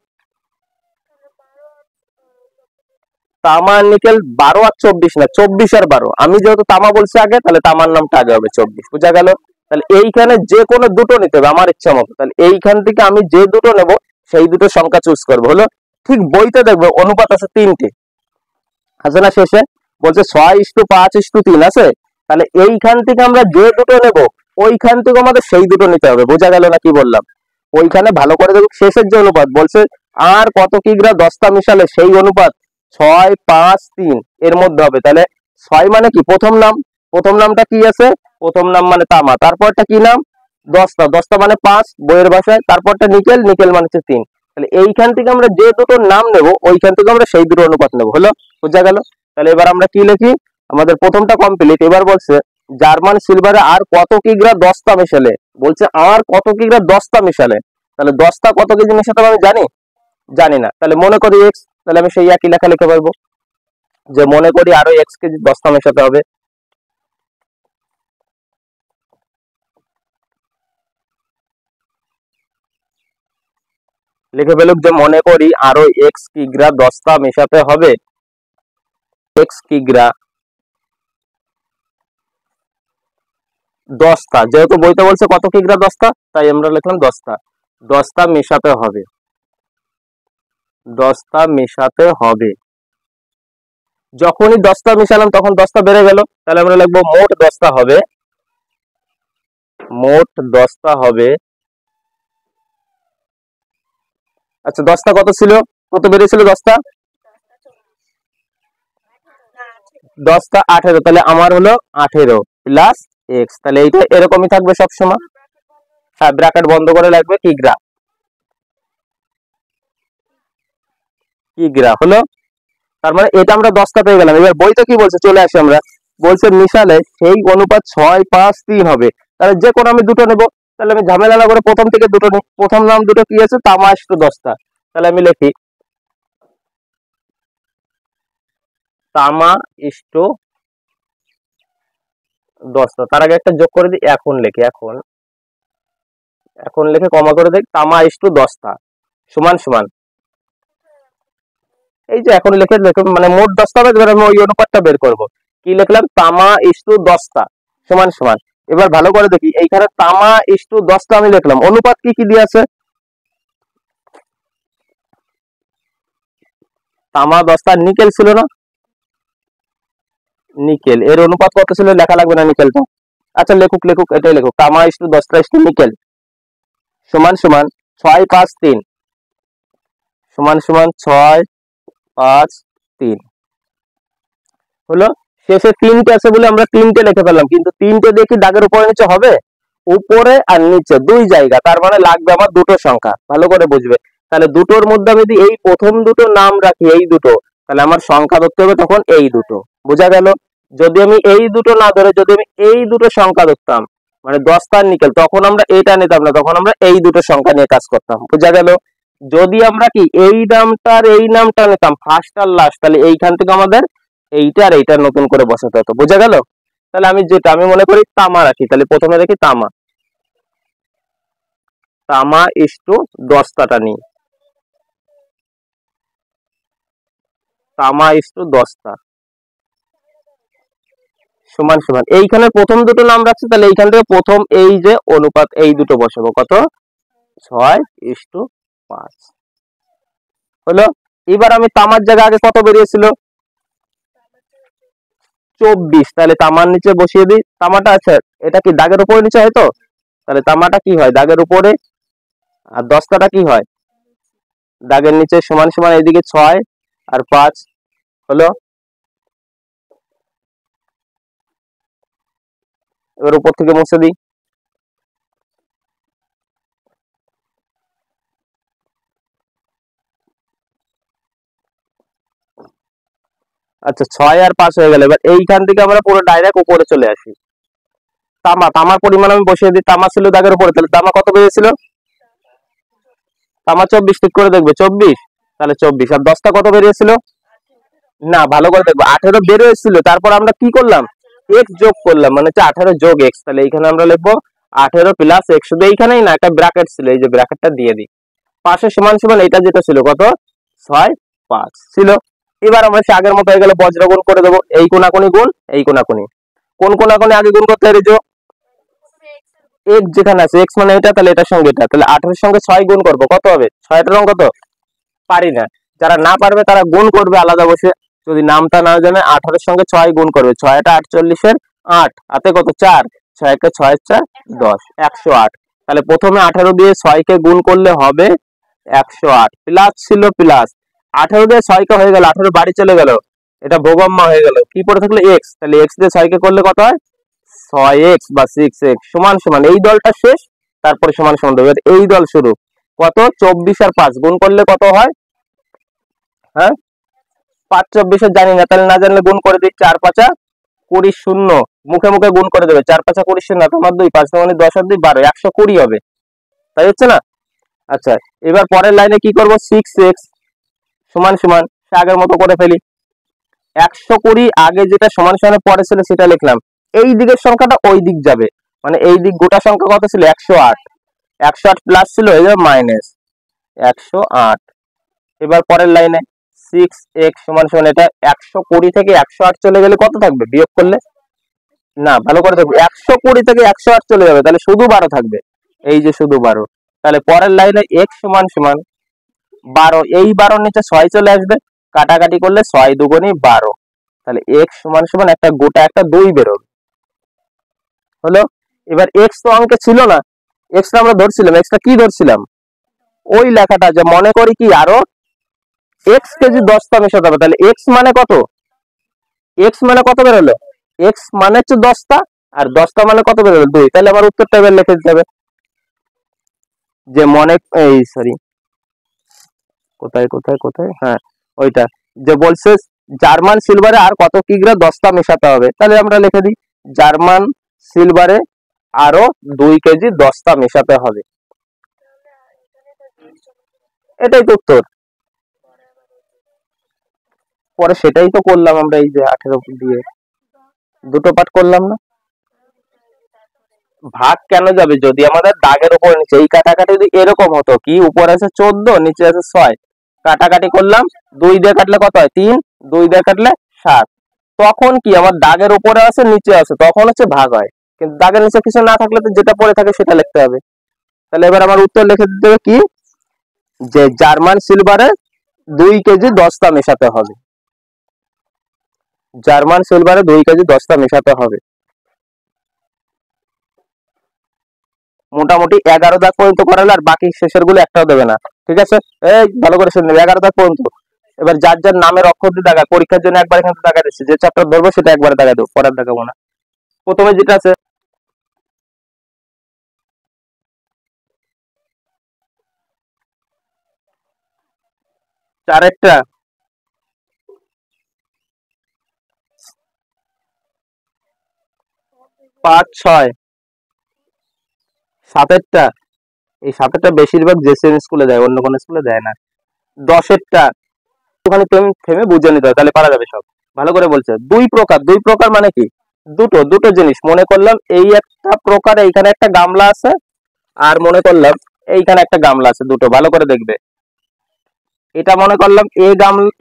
S2: তামা আর নিকেল 12 আর 24 না, 24 আর 12। আমি যেহেতু তামা বলছি আগে, তাহলে তামার নামটা আগে হবে 24, বোঝা গেল? তাহলে এইখানে যে কোনো দুটো নিতে হবে আমার ইচ্ছা মতো, তাহলে এইখান থেকে আমি যে দুটো নেব সেই দুটো সংখ্যা চুজ করবো, হলো? ঠিক বইতে দেখবে অনুপাত আছে 3টে, আছে না? শেষে বলছে 6:5:3 আছে, তাহলে এইখান থেকে আমরা যে দুটো নেব ওইখান থেকে আমাদের সেই দুটো নিতে হবে, বোঝা গেল না কি বললাম? ওইখানে ভালো করে দেখো, শেষের যে অনুপাত বলছে আর কত কিগ্রা 10টা মিশালে, সেই অনুপাত 6:5:3 এর মধ্যে হবে। তাহলে 6 মানে কি? প্রথম নাম, প্রথম নামটা কি আছে? প্রথম নাম মানে তামা, তারপরটা কি নাম? 10টা, 10টা মানে 5 বইয়ের ভাষায়, তারপরটা নিকেল, নিকেল মানে 3। তাহলে এইখান থেকে আমরা যে দুটো নাম নেব ওইখান থেকে আমরা সেই দুটো অনুপাত নেব, হলো? বোঝা গেল? তাহলে এবার আমরা কি লিখি? আমাদের প্রথমটা কমপ্লিট। এবার বলছে জার্মান সিলভারে আর কত কিগ্রা 10টা মেশালে, বলছে আর কত কিগ্রা 10টা মেশালে, তাহলে 10টা কত কেজি মেশাতে হবে আমি জানি? জানি না। তাহলে মনে করি এক্স, তাহলে আমি সেই একই লেখা লিখে পারবো, যে মনে করি আরো এক্স কেজি 10টা মেশাতে হবে। লিখে ফেলুক যে মনে করি আরো এক্স কিগ্রা 10টা মেশাতে হবে, এক্স কিগ্রা 10টা, যেহেতু বইতে বলছে কত কিগ্রা 10টা, তাই আমরা লিখলাম 10টা, 10টা মেশাতে হবে, 10টা মেশাতে হবে। যখনই 10টা মেশালাম তখন 10টা বেড়ে গেল, তাহলে আমরা লিখবো মোট 10টা হবে, মোট 10টা হবে। আচ্ছা 10টা কত ছিল? কত বেরিয়েছিল 10টা? 10টা 18, তাহলে আমার হলো 18 প্লাস এক্স, তাহলে এইটা এরকমই থাকবে সবসময়। হ্যাঁ, ব্র্যাকেট বন্ধ করে লাগবে কিগ্রা হলো। তার মানে এটা আমরা 10টা পেয়ে গেলাম। এবার বইতে কি বলছে, চলে আসি আমরা। বলছে মিশালে সেই অনুপাত 6, 5, 3 হবে। তাহলে যে কোনো আমি দুটো নেব, তাহলে আমি ঝামেলা না করে প্রথম থেকে দুটো নিই। প্রথম নাম দুটো কি আছে, তামা ইস্টু 10টা। তাহলে আমি লিখি তামা ইস্টু 10টা। তার আগে একটা যোগ করে দিই, এখন লিখি, এখন লিখে কমা করে দিই, তামা ইস্টু 10টা সমান সমান, এই যে এখন লিখে মানে মোট 10টা হবে। এবার আমি ওই অনুপাতটা বের করব। কি লিখলাম, তামা ইস্টু 10টা সমান সমান। এবার ভালো করে দেখি, এইখানে তামা ইস্টু 10টা আমি লিখলাম, অনুপাত কি কি দিয়ে আছে, তামা 10টা, নিকেল ছিল না, নিকেল এর অনুপাত কত ছিল, লেখা লাগবে না নিকেলটা। আচ্ছা লেখুক, এটাই লেখুক, তামা ইস্টু 10টা ইস্টু নিকেল সমান সমান 6, 5, 3 সমান সমান 6, 5, 3 হলো। শেষে 3টে আছে বলে আমরা 3টে লিখে ফেললাম, কিন্তু 3টে দিয়ে কি দাগের উপরে নিচে হবে, উপরে আর নিচে দুই জায়গা, তার মানে লাগবে আমার দুটো সংখ্যা। ভালো করে বুঝবে, তাহলে দুটোর মধ্যে আমি যদি এই প্রথম দুটো নাম রাখি, এই দুটো, তাহলে আমার সংখ্যা ধরতে হবে তখন এই দুটো। বোঝা গেল? যদি আমি এই দুটো না ধরে যদি আমি এই দুটো সংখ্যা ধরতাম, মানে 10টার নিকেল, তখন আমরা এটা নিতাম না, তখন আমরা এই দুটো সংখ্যা নিয়ে কাজ করতাম। বোঝা গেল? যদি আমরা কি এই নামটার এই নামটা নিতাম ফার্স্ট আর লাস্ট, তাহলে এইখান থেকে আমাদের এইটা আর এইটা নতুন করে বসাতে হতো। বোঝা গেল? তাহলে আমি মনে করি তামা রাখি, তাহলে প্রথমে রাখি তামা ইস্টু 10টাটা নিই, তামা ইস্টু 10টা সমান সমান, এইখানে প্রথম দুটো নাম রাখছি, তাহলে এইখান থেকে প্রথম এই যে অনুপাত এই দুটো বসাবো, কত, 6:5 হলো। এবার আমি তামার জায়গায় আগে কত বেরিয়েছিল, 24, তাহলে তামার নিচে বসিয়ে দিই তামাটা। আছে এটা কি দাগের উপরে নিচে হয় তো, তাহলে তামাটা কি হয় দাগের উপরে, আর 10টাটা কি হয় দাগের নিচে, সমান সমান এইদিকে 6 আর 5 হলো। এবার উপর থেকে মুছে দিই, আচ্ছা 6 আর 5 হয়ে গেল। এবার এইখান থেকে আমরা পুরো ডাইরেক্ট উপরে চলে আসি। তামার পরিমাণ আমি বসিয়ে দিই, তামা ছিল দাগের উপরে, তাহলে তামা কত বেরিয়েছিল, তামা 24, ঠিক করে দেখবে 24, তাহলে 24 আর 10টা কত বেরিয়েছিল, না ভালো করে দেখবো 18 বের হয়েছিল, তারপর আমরা কি করলাম, এক্স যোগ করলাম, মানে হচ্ছে 18 যোগ এক্স। তাহলে এইখানে আমরা লিখবো 18 প্লাস এক্স, শুধু এইখানেই না একটা ব্র্যাকেট ছিল, এই যে ব্র্যাকেটটা দিয়ে দিই, পাশে সমান সমান এটা যেটা ছিল কত, 6, 5 ছিল। এবার আমরা সে আগের মতো হয়ে গেলে বজ্র গুণ করে দেবো, এই কোনাকুনি গুণ এই কোনাকুনি, কোন কোনাকুনি আগে গুণ করতে পারি, এক্স যেখানে আছে এক্স মানে এটা, তাহলে এটার সঙ্গে এটা, তাহলে 18 সঙ্গে 6 গুণ করবো, কত হবে, 6 রং কত, পারি না। যারা না পারবে তারা গুণ করবে আলাদা বসে, যদি নামটা না জানে 18 সঙ্গে 6 গুণ করবে, 6টা 48 8 হাতে কত 4, 6 কে 6 4 10, 108। তাহলে প্রথমে 18 দিয়ে 6 কে গুণ করলে হবে 108, প্লাস ছিল প্লাস 18 দিয়ে 6 কে হয়ে গেল, 18 বাড়ি চলে গেল, এটা ভোগম্মা হয়ে গেল, কি পড়ে থাকলো এক্স, তাহলে এক্স দিয়ে 6 কে করলে কত হয় 6x বা 6x সমান সমান, এই দলটা শেষ, তারপরে সমান সমান দেবে, এই দল শুরু, কত 24 আর 5 গুণ করলে কত হয়, হ্যাঁ 5 24 জানি না, তাহলে না জানলে গুণ করে দিই, 4 5 20 শূন্য, মুখে মুখে গুণ করে দেবে, 4 5 20 শূন্য, তোমার 2 5 মানে 10 আর 2 12, 120 হবে, তাই হচ্ছে না। আচ্ছা এবার পরের লাইনে কি করব, 6x সমান সমান আগের মতো করে ফেলি, 120 আগে যেটা সমান সমানে পরে ছিল সেটা লিখলাম, এই দিকের সংখ্যাটা ওই দিক যাবে, মানে এই দিক গোটা সংখ্যা কত ছিল 108, 108 প্লাস ছিল এই যে মাইনাস 108। এবার পরের লাইনে 6x সমান সমান, এটা 120 থেকে 108 চলে গেলে কত থাকবে বিয়োগ করলে, না ভালো করে দেখো 120 থেকে 108 চলে যাবে, তাহলে শুধু 12 থাকবে, এই যে শুধু 12। তাহলে পরের লাইনে x সমান সমান 12, এই 12 নিচে 6 চলে আসবে, কাটাকাটি করলে 6 দুগুণী 12, তাহলে x সমান সমান একটা গোটা একটা 2 বেরোবে হলো। এবার x তো অঙ্কে ছিল না, x টা আমরা ধরছিলাম, x টা কি ধরছিলাম, ওই লেখাটা, যে মনে করি কি আরো x কেজি 10টা মেশাতে হবে, তাহলে x মানে কত, এক্স মানে কত বেরোলো, এক্স মানে হচ্ছে 10টা, আর 10টা মানে কত বেরোলো 2, তাহলে আমার উত্তরটা এবার লিখে দিতে হবে যে মনে এই সরি কোথায় কোথায় কোথায়, হ্যাঁ ওইটা, যে বলছে জার্মান সিলভারে আর কত কিগ্রা 10টা মেশাতে হবে, তাহলে আমরা লিখে দিই জার্মান সিলভারে আরো 2 কেজি 10টা মেশাতে হবে, এটাই তো উত্তর। পরে সেটাই তো করলাম আমরা, এই যে 18 দিয়ে দুটো পাঠ করলাম না। ভাগ কেন যাবে, যদি আমাদের দাগের উপর নিচে এই কাটাকাটি যদি এরকম হতো কি উপরে আছে 14 নিচে আছে 6, কাটাকাটি করলাম 2 দিয়ে কাটলে কত হয় 3, 2 দিয়ে কাটলে 7, তখন কি আমার দাগের উপরে আছে নিচে আছে তখন হচ্ছে ভাগ হয়, কিন্তু দাগের নিচে কিছু না থাকলে তো যেটা পড়ে থাকে সেটা লিখতে হবে। তাহলে এবার আমার উত্তর লিখে দিতে হবে কি, যে জার্মান সিলভারে 2 কেজি 10টা মেশাতে হবে, জার্মান সিলভারে 2 কেজি 10টা মেশাতে হবে। মোটামুটি 11 দাগ পর্যন্ত করালে আর বাকি শেষের গুলো একটাও দেবে না, ঠিক আছে? এই ভালো করে শুনে নেবে, 11 দাগ পর্যন্ত। এবার যার যার নামের অক্ষর দিয়ে দাগা, পরীক্ষার জন্য একবার এখানে দাগা দিচ্ছি, যে চ্যাপ্টার ধরবো সেটা একবার দাগা দেবো, পরের দাগাবো না। প্রথমে যেটা আছে চারেরটা, 5, 6, 7-টা, এই 7-টা বেশিরভাগ জেসিএম স্কুলে দেয়, অন্য কোনো স্কুলে দেয় না। 10-টা ওখানে তুমি থেমে বুঝে নিতে হবে, তাহলে পারা যাবে সব। ভালো করে বলছে 2 প্রকার, 2 প্রকার মানে কি, দুটো দুটো জিনিস, মনে করলাম এই একটা প্রকার, এইখানে একটা গামলা আছে, আর মনে করলাম এইখানে একটা গামলা আছে, দুটো ভালো করে দেখবে। এটা মনে করলাম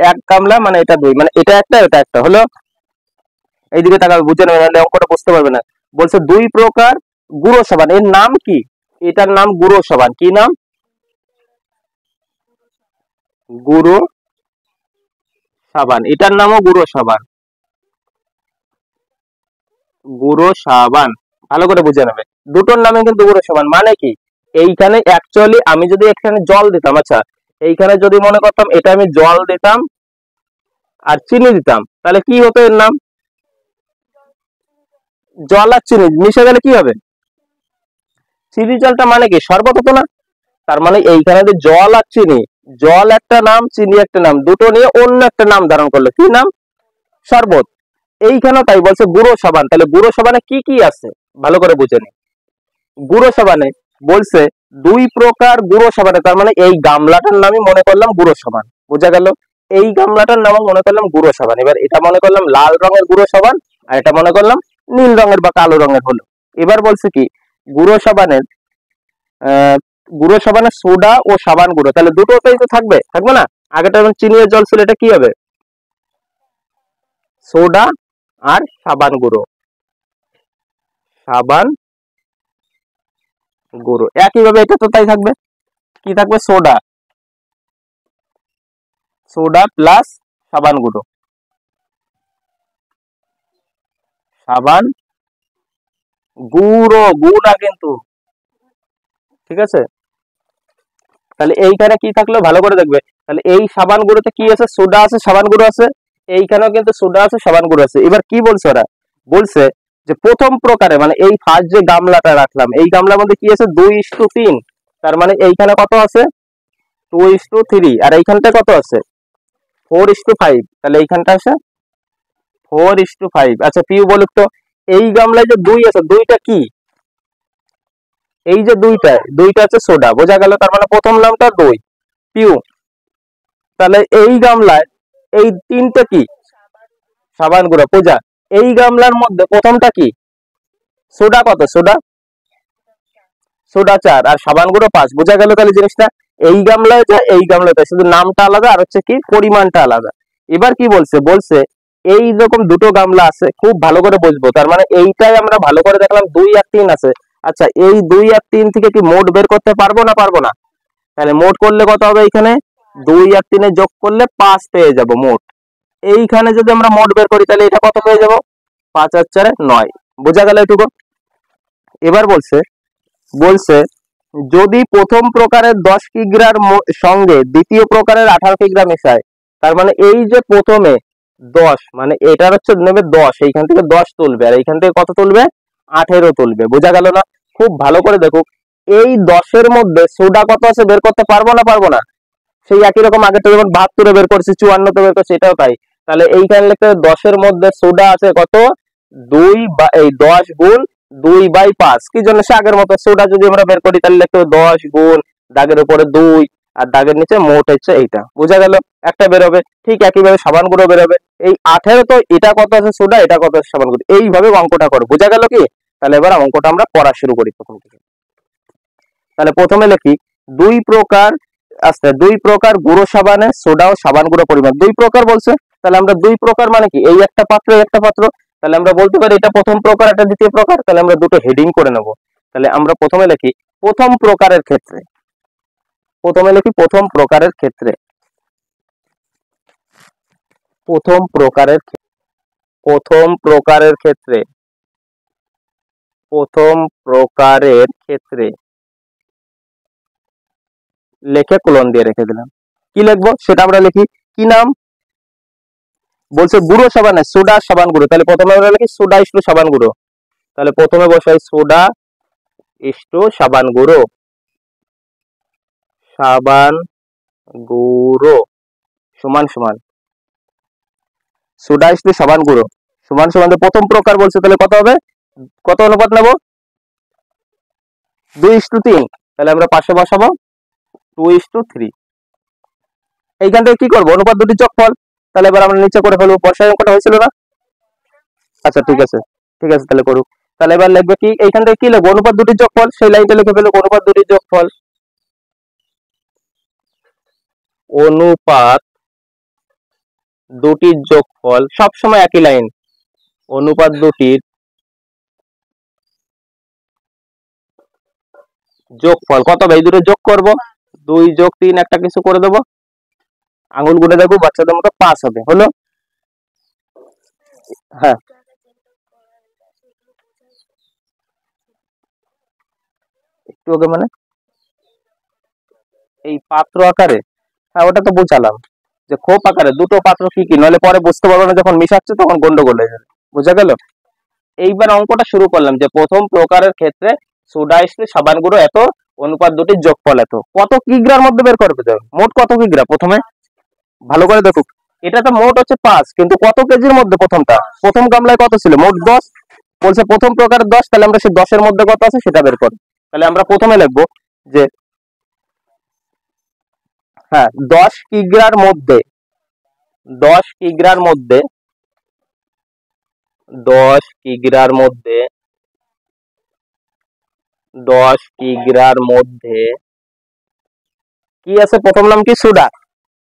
S2: এক গামলা, মানে এটা 2, মানে এটা একটা এটা একটা হলো, এইদিকে তাকাবে বুঝে নেবে, নাহলে অঙ্কটা বুঝতে পারবে না। বলছে 2 প্রকার গুঁড়ো সাবান, এর নাম কি, এটার নাম গুঁড়ো সাবান, কি নাম, গুঁড়ো সাবান, এটার নামও গুঁড়ো সাবান, গুঁড়ো সাবান, ভালো করে বুঝে নেবে, দুটোর নামে কিন্তু গুঁড়ো সাবান। মানে কি, এইখানে অ্যাকচুয়ালি আমি যদি এখানে জল দিতাম, আচ্ছা এইখানে যদি মনে করতাম এটা আমি জল দিতাম আর চিনি দিতাম, তাহলে কি হতো, এর নাম জল আর চিনি মিশে গেলে কি হবে, চিনি জলটা মানে কি শরবত হতো না। তার মানে এইখানে যে জল আর চিনি, জল একটা নাম চিনি একটা নাম, দুটো নিয়ে অন্য একটা নাম ধারণ করলো, কি নাম, শরবত। এইখানেও তাই বলছে গুঁড়ো সাবান, তাহলে গুঁড়ো সাবানে কি কি আছে ভালো করে বুঝে নি। গুঁড়ো সাবানে বলছে 2 প্রকার গুঁড়ো সাবানে, তার মানে এই গামলাটার নামই মনে করলাম গুঁড়ো সাবান, বোঝা গেল, এই গামলাটার নাম মনে করলাম গুঁড়ো সাবান। এবার এটা মনে করলাম লাল রঙের গুঁড়ো সাবান, আর এটা মনে করলাম নীল রঙের বা কালো রঙের হলো। এবার বলছে কি গুঁড়ো সাবানের গুঁড়ো সাবানের সোডা ও সাবান গুঁড়ো, তাহলে দুটোতেই তো থাকবে, থাকবে না, আগেটা যেমন চিনি আর জল ছিল, এটা কি হবে সোডা আর সাবান গুঁড়ো, সাবান গুঁড়ো, একইভাবে এটা তো তাই থাকবে, কি থাকবে সোডা, সোডা প্লাস সাবান গুঁড়ো, সাবান গুঁড়ো, গুঁড়া কিন্তু, ঠিক আছে? তাহলে এইখানে কি থাকলো ভালো করে দেখবে, তাহলে এই সাবান গুঁড়োতে কি আছে, সোডা আছে সাবান গুঁড়ো আছে, এইখানেও কিন্তু সোডা আছে সাবান গুঁড়ো আছে। এবার কি বলছে ওরা, বলছে যে প্রথম প্রকারে, মানে এই ফার্স্ট যে গামলাটা রাখলাম, এই গামলার মধ্যে কি আছে 2:3, তার মানে এইখানে কত আছে 2:3, আর এইখানটা কত আছে 4:5, তাহলে এইখানটা আছে 4:5। আচ্ছা পিউ বলুক তো, এই গামলায় যে 2 আছে, 2টা কি, এই যে দুইটা আছে সোডা, বোঝা গেল, তার মানে প্রথম নামটা 2 পিউ। তাহলে এই গামলায় এই 3টে কি সাবান গুঁড়ো, পূজা এই গামলার মধ্যে প্রথমটা কি সোডা, কত সোডা, সোডা 4 আর সাবান গুঁড়ো 5, বোঝা গেল তাহলে জিনিসটা, এই গামলায় যা এই গামলাতে, শুধু নামটা আলাদা আর হচ্ছে কি পরিমাণটা আলাদা। এবার কি বলছে, বলছে এই রকম দুটো গামলা আছে, খুব ভালো করে বুঝবো, তার মানে এইটাই আমরা ভালো করে দেখলাম 2 আর 3 আছে। আচ্ছা এই 2 আর 3 থেকে কি মোট বের করতে পারবো না পারবো না, তাহলে মোট করলে কত হবে, এখানে 2 আর 3 যোগ করলে 5 পেয়ে যাব মোট। এইখানে যদি আমরা মোট বের করি তাহলে এটা কত পেয়ে যাব, 5 আর 4 9, বোঝা গেল এটুকু। এবার বলছে বলছে যদি প্রথম প্রকারের 10 কিগ্রার সঙ্গে দ্বিতীয় প্রকারের 18 কিগ্রা মেশায়, তার মানে এই যে প্রথমে 10 মানে এটার হচ্ছে নেবে 10, এইখান থেকে 10 তুলবে আর এইখান থেকে কত তুলবে 18 তুলবে। বোঝা গেল না? খুব ভালো করে দেখো, এই 10-এর মধ্যে সোডা কত আছে বের করতে পারবো না পারবো না? সেই একই রকম আগে তো যেমন 72 বের করছি, 54 বের করছি, এটাও তাই। তাহলে এইখানে লিখতে হবে 10-এর মধ্যে সোডা আছে কত 2 বা এই 10 গুণ 2/5। কি জন্য? সে আগের মতো সোডা যদি আমরা বের করি তাহলে লিখতে হবে 10 গুণ দাগের উপরে 2 আর দাগের নিচে মোট হচ্ছে এইটা। বোঝা গেল? একটা বের হবে। ঠিক একইভাবে সাবান গুঁড়ো বের হবে। এই 18 তো এটা কত আছে সোডা, এটা কত আছে সাবান গুঁড়ো, এইভাবে অঙ্কটা করো। বোঝা গেল কি? তাহলে এবার অঙ্কটা আমরা পড়া শুরু করি প্রথম থেকে। তাহলে প্রথমে লিখি 2 প্রকার, আচ্ছা 2 প্রকার গুঁড়ো সাবানে সোডা ও সাবান গুঁড়ো পরিমাণ 2 প্রকার বলছে। তাহলে আমরা 2 প্রকার মানে কি? এই একটা পাত্র এই একটা পাত্র। তাহলে আমরা বলতে পারি এটা প্রথম প্রকার এটা দ্বিতীয় প্রকার। তাহলে আমরা দুটো হেডিং করে নেব। তাহলে আমরা প্রথমে লিখি প্রথম প্রকারের ক্ষেত্রে, প্রথমে লিখি প্রথম প্রকারের ক্ষেত্রে, প্রথম প্রকারের প্রথম প্রকারের ক্ষেত্রে, প্রথম প্রকারের ক্ষেত্রে লিখে কোলন দিয়ে রেখে দিলাম। কি লিখবো সেটা আমরা লিখি। কি নাম? বলছে গুঁড়ো সাবানে সোডা সাবান গুঁড়ো। তাহলে প্রথমে আমরা লিখি সোডা ইস্টু সাবান গুঁড়ো। তাহলে প্রথমে বসাই সোডা ইস্টু সাবান গুঁড়ো, সাবান গুঁড়ো সমান সমান সোডা ইস্টু সাবান গুঁড়ো সমান সমান। প্রথম প্রকার বলছে তাহলে কত হবে? কত অনুপাত নেব? 2:3। তাহলে আমরা পাশে বসাবো 2:3। এইখান থেকে কি করবো? অনুপাত দুটি যোগফল। তাহলে এবার আমরা নিচে করে ফেলবো। পয়সার অঙ্কটা হয়েছিল না? আচ্ছা ঠিক আছে ঠিক আছে, তাহলে করুক। তাহলে এবার লিখবে কি? এইখান থেকে কি লিখবো? অনুপাত দুটি যোগফল। সেই লাইনটা লিখে ফেলবো অনুপাত দুটি যোগফল, অনুপাত দুটির যোগফল। সবসময় একই লাইন, অনুপাত দুটির যোগফল কত হবে? এই দুটো যোগ করব, 2 যোগ 3 একটা কিছু করে দেবো, আঙুল গুনে দেখবো বাচ্চাদের মতো 5 হবে। হলো? হ্যাঁ একটু আগে মানে এই পাত্র আকারে, হ্যাঁ ওটা তো বুঝালাম যে খোপ আকারে দুটো পাত্র কি কি, নইলে পরে বুঝতে পারবো না, যখন মিশাচ্ছে তখন গন্ডগোল হয়ে যাবে। বুঝা গেল? এইবার অঙ্কটা শুরু করলাম যে প্রথম প্রকারের ক্ষেত্রে সোডা ইস্টু সাবান গুঁড়ো এত, অনুপাত দুটির যোগফল এত। কত কিগ্রার মধ্যে বের করবে তো? মোট কত কিগ্রা প্রথমে ভালো করে দেখুক। এটা তো মোট হচ্ছে 5, কিন্তু কত কেজির মধ্যে? প্রথমটা প্রথম গামলায় কত ছিল? মোট 10। বলছে প্রথম প্রকারের 10, তাহলে আমরা সেই 10-এর মধ্যে কত আছে সেটা বের করব। তাহলে আমরা প্রথমে লিখবো যে হ্যাঁ 10 কিগ্রার মধ্যে, 10 কিগ্রার মধ্যে, 10 কিগ্রার মধ্যে, 10 কিগ্রার মধ্যে কি আছে? প্রথম নাম কি? সোডা।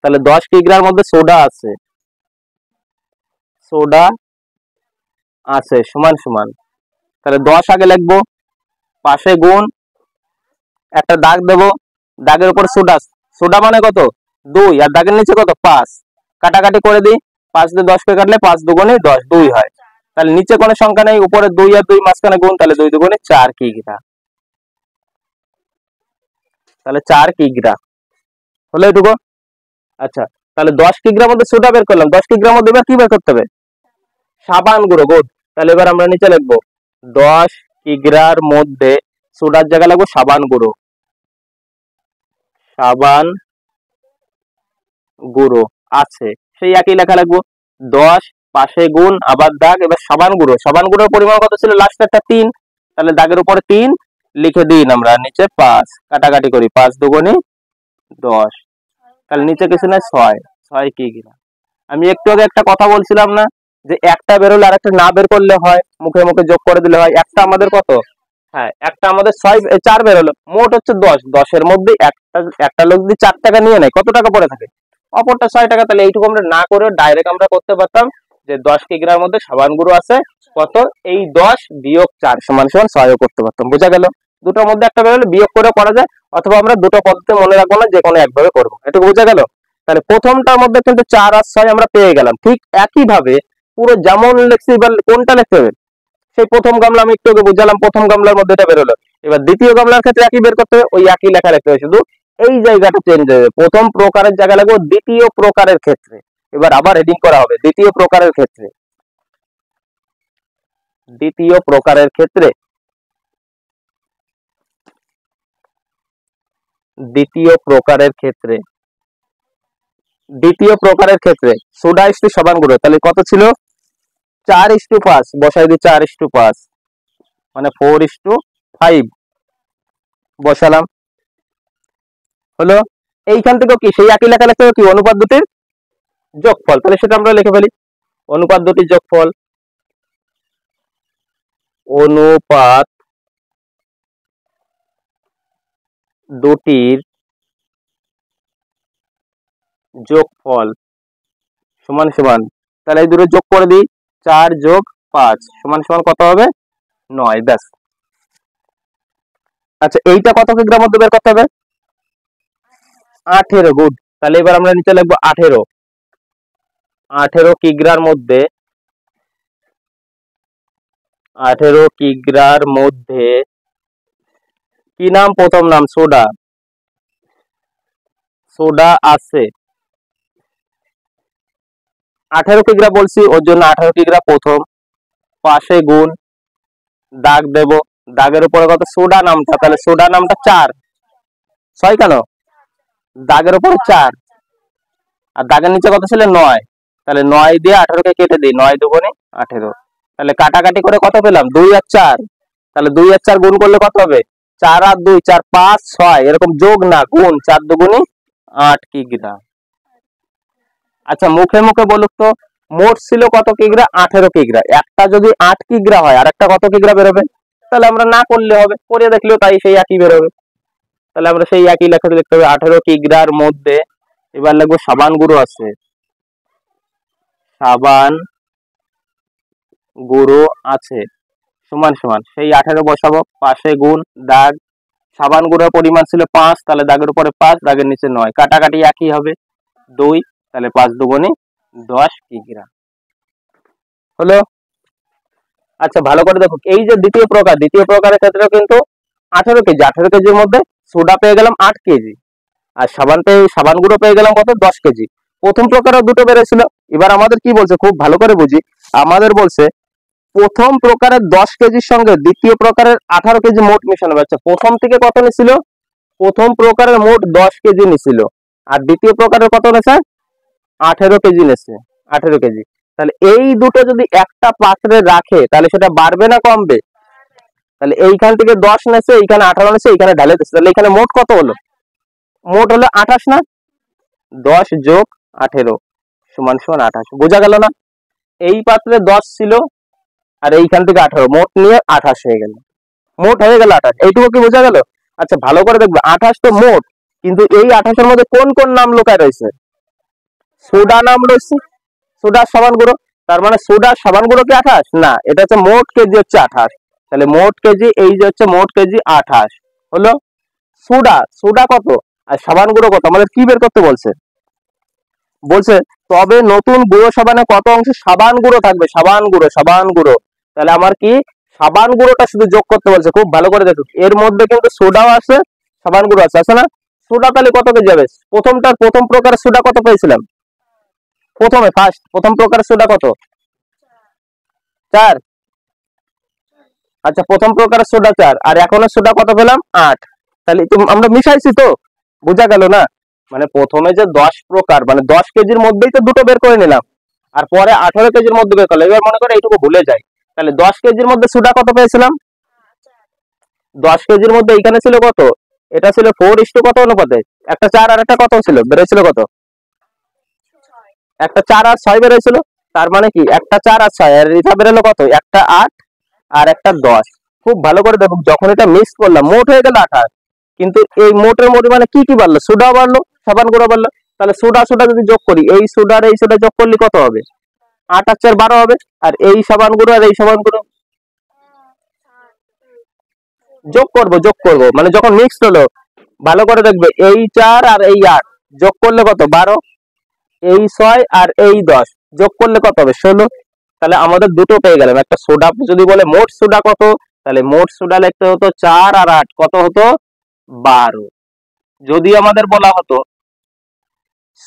S2: তাহলে 10 কিগ্রার মধ্যে সোডা আছে, সোডা আছে সমান সমান। তাহলে 10 আগে লিখবো, পাশে গুণ, একটা দাগ দেবো, দাগের উপর সোডা, সোডা মানে কত 2 আর দাগের নিচে কত 5। কাটাকাটি করে দিই, 5 দিয়ে 10 কে কাটলে 5 দুগুণে 10, 2 হয়। তাহলে নিচে কোনো সংখ্যা নেই, উপরে 2 আর 2 মাঝখানে গুণ, তাহলে 2 দুগুণে 4 কিগ্রা। তাহলে 4 কিগ্রা হলো এটুকু। আচ্ছা তাহলে 10 কিগ্রার মধ্যে সোডা বের করলাম, 10 কিগ্রার মধ্যে এবার কি বের করতে হবে? সাবান গুঁড়ো। গুড। তাহলে এবার আমরা নিচে লিখবো 10 কিগ্রার মধ্যে সোডার জায়গায় লাগবো সাবান গুঁড়ো, সাবান গুঁড়ো আছে, সেই একই লেখা লাগবো। 10 পাশে গুণ আবার দাগ, এবার সাবান গুঁড়ো, সাবান গুঁড়োর পরিমাণ কত ছিল? লাস্ট একটা 3, তাহলে দাগের উপরে 3 লিখে দিন, আমরা নিচে 5, কাটাকাটি করি, 5 দুগুণে 10, তাহলে নিচে কিছু না 6, 6 কিগ্রা। আমি একটু আগে একটা কথা বলছিলাম না যে একটা বেরোলে আর একটা না বের করলে হয়, মুখে মুখে যোগ করে দিলে হয়। একটা আমাদের কত? হ্যাঁ একটা আমাদের 4 বেরোলো, মোট হচ্ছে 10। 10-এর মধ্যে একটা লোক যদি 4 টাকা নিয়ে নেয়, কত টাকা পড়ে থাকে? অপরটা 6 টাকা। তাহলে এইটুকু আমরা না করে ডাইরেক্ট আমরা করতে পারতাম যে 10 কিগ্রার মধ্যে সাবান গুঁড়ো আছে কত, এই 10 বিয়োগ 4 সমান সমান 6 করতে পারতাম। বোঝা গেল? দুটোর মধ্যে একটা বেরোলে বিয়োগ করে করা যায়, অথবা আমরা দুটো পদ্ধতি মনে রাখবো না, যে কোনো একভাবে করবো। এটুকু বোঝা গেল? তাহলে প্রথমটার মধ্যে কিন্তু 4 আর 6 আমরা পেয়ে গেলাম। ঠিক একই ভাবে পুরো যেমন লিখছি, এবার কোনটা লিখতে হবে? সেই প্রথম গামলা আমি একটু আগে বুঝালাম, প্রথম গামলার মধ্যে এটা বেরোলো। এবার দ্বিতীয় গামলার ক্ষেত্রে একই বের করতে হবে, ওই একই লেখা লিখতে হবে, শুধু এই জায়গাটা চেঞ্জ হয়ে যাবে। প্রথম প্রকারের জায়গায় লাগবে দ্বিতীয় প্রকারের ক্ষেত্রে, এবার আবার হেডিং করা হবে দ্বিতীয় প্রকারের ক্ষেত্রে। দ্বিতীয় প্রকারের ক্ষেত্রে দ্বিতীয় প্রকারের ক্ষেত্রে দ্বিতীয় প্রকারের ক্ষেত্রে সোডা ইস্টু সাবান গুঁড়ো, তাহলে কত ছিল 4:5 বসাই দিই 4:5 মানে 4:5 বসালাম। হলো এইখান থেকে কি সেই একই লেখা লিখতে হবে কি অনুপাত দুটির যোগফল, তাহলে সেটা আমরা লিখে ফেলি অনুপাত দুটির যোগফল। অনুপাত দুটির যোগফল সমান সমান, তাহলে এই দুটো যোগ করে দিই 4 + 5 সমান সমান কত হবে 9। ব্যাস। আচ্ছা এইটা কত কিগ্রার মধ্যে বের করতে হবে 18। গুড। তাহলে এবার আমরা নিচে লিখবো 18 কিগ্রার মধ্যে 18 কিগ্রার মধ্যে কি নাম প্রথম নাম সোডা, সোডা আছে 18 কিগ্রা বলছি ওর জন্য 18 কিগ্রা প্রথম, পাশে গুণ দাগ দেব, দাগের উপরে কত সোডা নামটা, তাহলে সোডা নামটা 4 6 কেন দাগের উপরে 4 আর দাগের নিচে কত ছিল 9, তাহলে 9 দিয়ে 18 কে কেটে দিই 9 দুগুণে 18, তাহলে কাটাকাটি করে কত পেলাম 2 আর 4, তাহলে 2 আর 4 গুণ করলে কত হবে 4 আর 2 4 5 6 এরকম যোগ না গুণ 4 দুগুণে 8 কিগ্রা। আচ্ছা মুখে মুখে বলুক তো মোট ছিল কত কিগ্রা 18 কিগ্রা, একটা যদি 8 কিগ্রা হয় আর একটা কত কিগ্রা বেরোবে, তাহলে আমরা না করলে হবে করে দেখলেও তাই সেই একই বেরোবে, তাহলে আমরা সেই একই লেখাতে লিখতে হবে 18 কিগ্রার মধ্যে এবার লিখবো সাবান গুঁড়ো আছে, সাবান গুঁড়ো আছে সমান সমান সেই 18 বসাবো, পাশে গুণ দাগ, সাবান গুঁড়োর পরিমাণ ছিল 5 তাহলে দাগের উপরে 5 দাগের নিচে 9, কাটাকাটি একই হবে 2 তাহলে 5 দুগুণে 10 কিগ্রা হলো। আচ্ছা ভালো করে দেখো এই যে দ্বিতীয় প্রকারের ক্ষেত্রে কিন্তু 18 কেজি 18 কেজির মধ্যে সোডা পেয়ে গেলাম 8 কেজি আর সাবান গুঁড়ো পেয়ে গেলাম কত 10 কেজি। প্রথম প্রকারও দুটো বেড়েছিল, এবার আমাদের কি বলছে খুব ভালো করে বুঝি, আমাদের বলছে প্রথম প্রকারের 10 কেজির সঙ্গে দ্বিতীয় প্রকারের 18 কেজি মোট মিশানো হবে। আচ্ছা প্রথম থেকে কত নিছিল, প্রথম প্রকারের মোট 10 কেজি নিছিল আর দ্বিতীয় প্রকারের কত নেছে 18 কেজি নেছে 18 কেজি, তাহলে এই দুটো যদি একটা পাত্রে রাখে তাহলে সেটা বাড়বে না কমবে, তাহলে এইখান থেকে 10 নেছে এইখানে 18 নেছে এইখানে ঢালে দিচ্ছে, তাহলে এখানে মোট কত হলো মোট হলো 28 না, 10 + 18 সমান সমান 28 বোঝা গেল না, এই পাত্রে 10 ছিল আর এইখান থেকে 18 মোট নিয়ে 28 হয়ে গেল, মোট হয়ে গেল 28, এইটুকু কি বোঝা গেল। আচ্ছা ভালো করে দেখবে 28 তো মোট, কিন্তু এই 28 এর মধ্যে কোন কোন নাম লুকায় রয়েছে, সোডা নাম রয়েছে, সোডা সাবান গুঁড়ো, তার মানে সোডা সাবান গুঁড়ো কি 28 না, এটা হচ্ছে মোট কেজি হচ্ছে 28, তাহলে মোট কেজি এই যে হচ্ছে মোট কেজি 28 হলো। সোডা কত আর সাবান গুঁড়ো কত আমাদের কি বের করতে বলছে, বলছে তবে নতুন গুঁড়ো সাবানে কত অংশ সাবান গুঁড়ো থাকবে, সাবান গুঁড়ো, তাহলে আমার কি সাবান গুঁড়োটা শুধু যোগ করতে বলছে, খুব ভালো করে দেখো এর মধ্যে কিন্তু সোডাও আছে সাবান গুঁড়ো আছে না, সোডা তাহলে কত কেজি যাবে, প্রথম প্রকারের সোডা কত পেয়েছিলাম প্রথম প্রকারের সোডা কত 4, আচ্ছা প্রথম প্রকারের সোডা 4 আর এখনের সোডা কত পেলাম 8, তাহলে আমরা মিশাইছি তো বোঝা গেল না, মানে প্রথমে যে 10 প্রকার মানে 10 কেজির মধ্যেই তো দুটো বের করে নিলাম আর পরে 18 কেজির মধ্যে বের করলাম, এবার মনে করে এইটুকু ভুলে যাই, তাহলে 10 কেজির মধ্যে সোডা কত পেয়েছিলাম 10 কেজির মধ্যে এইখানে ছিল কত, এটা ছিল 4 কত অনুপাতে একটা 4 আর একটা কত ছিল বেরোছিল কত একটা 4 আর 6 বেরোছিল, তার মানে কি একটা 4 আর 6 আর এটা বেরোলো কত একটা 8 আর একটা 10, খুব ভালো করে দেখো যখন এটা মিক্স করলাম মোট হয়ে গেল 28, কিন্তু এই মোটের পরিমাণে কি কি বাড়লো সোডা বাড়লো সাবান গুঁড়ো বাড়লো, তাহলে সোডা যদি যোগ করি এই সোডা যোগ করলে কত হবে 8 আর 4 12 হবে, আর এই সাবান গুঁড়ো আর এই সাবান গুঁড়ো যোগ করব মানে যখন মিক্স হলো ভালো করে দেখবে এই 4 আর এই 8 যোগ করলে কত 12, এই 6 আর এই 10 যোগ করলে কত হবে 16, তাহলে আমাদের দুটো পেয়ে গেলাম, একটা সোডা যদি বলে মোট সোডা কত তাহলে মোট সোডা লিখতে হতো 4 আর 8 কত হতো 12, যদি আমাদের বলা হতো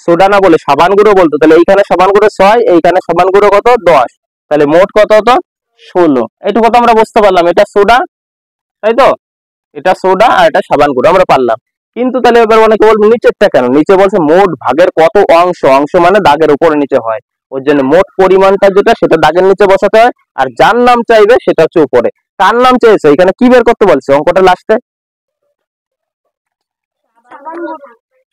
S2: সোডা না বলে সাবান গুঁড়ো বলতো, তাহলে এইখানে সাবান গুঁড়ো 6, এইখানে সাবান গুঁড়ো কত 10, তাহলে মোট কত হতো 16। এইটুকু তো আমরা বুঝতে পারলাম এটা সোডা, তাই তো? এটা সোডা আর এটা সাবান গুঁড়ো আমরা পারলাম। কিন্তু তাহলে এবার অনেকে বলবে নিচেরটা কেন? নিচে বলছে মোট ভাগের কত অংশ, অংশ মানে দাগের উপরে নিচে হয়, ওর জন্য মোট পরিমাণটা যেটা সেটা দাগের নিচে বসাতে হয়, আর যার নাম চাইবে সেটা হচ্ছে উপরে। কার নাম চাইছে এখানে কি বের করতে বলছে অঙ্কটা লাস্টে?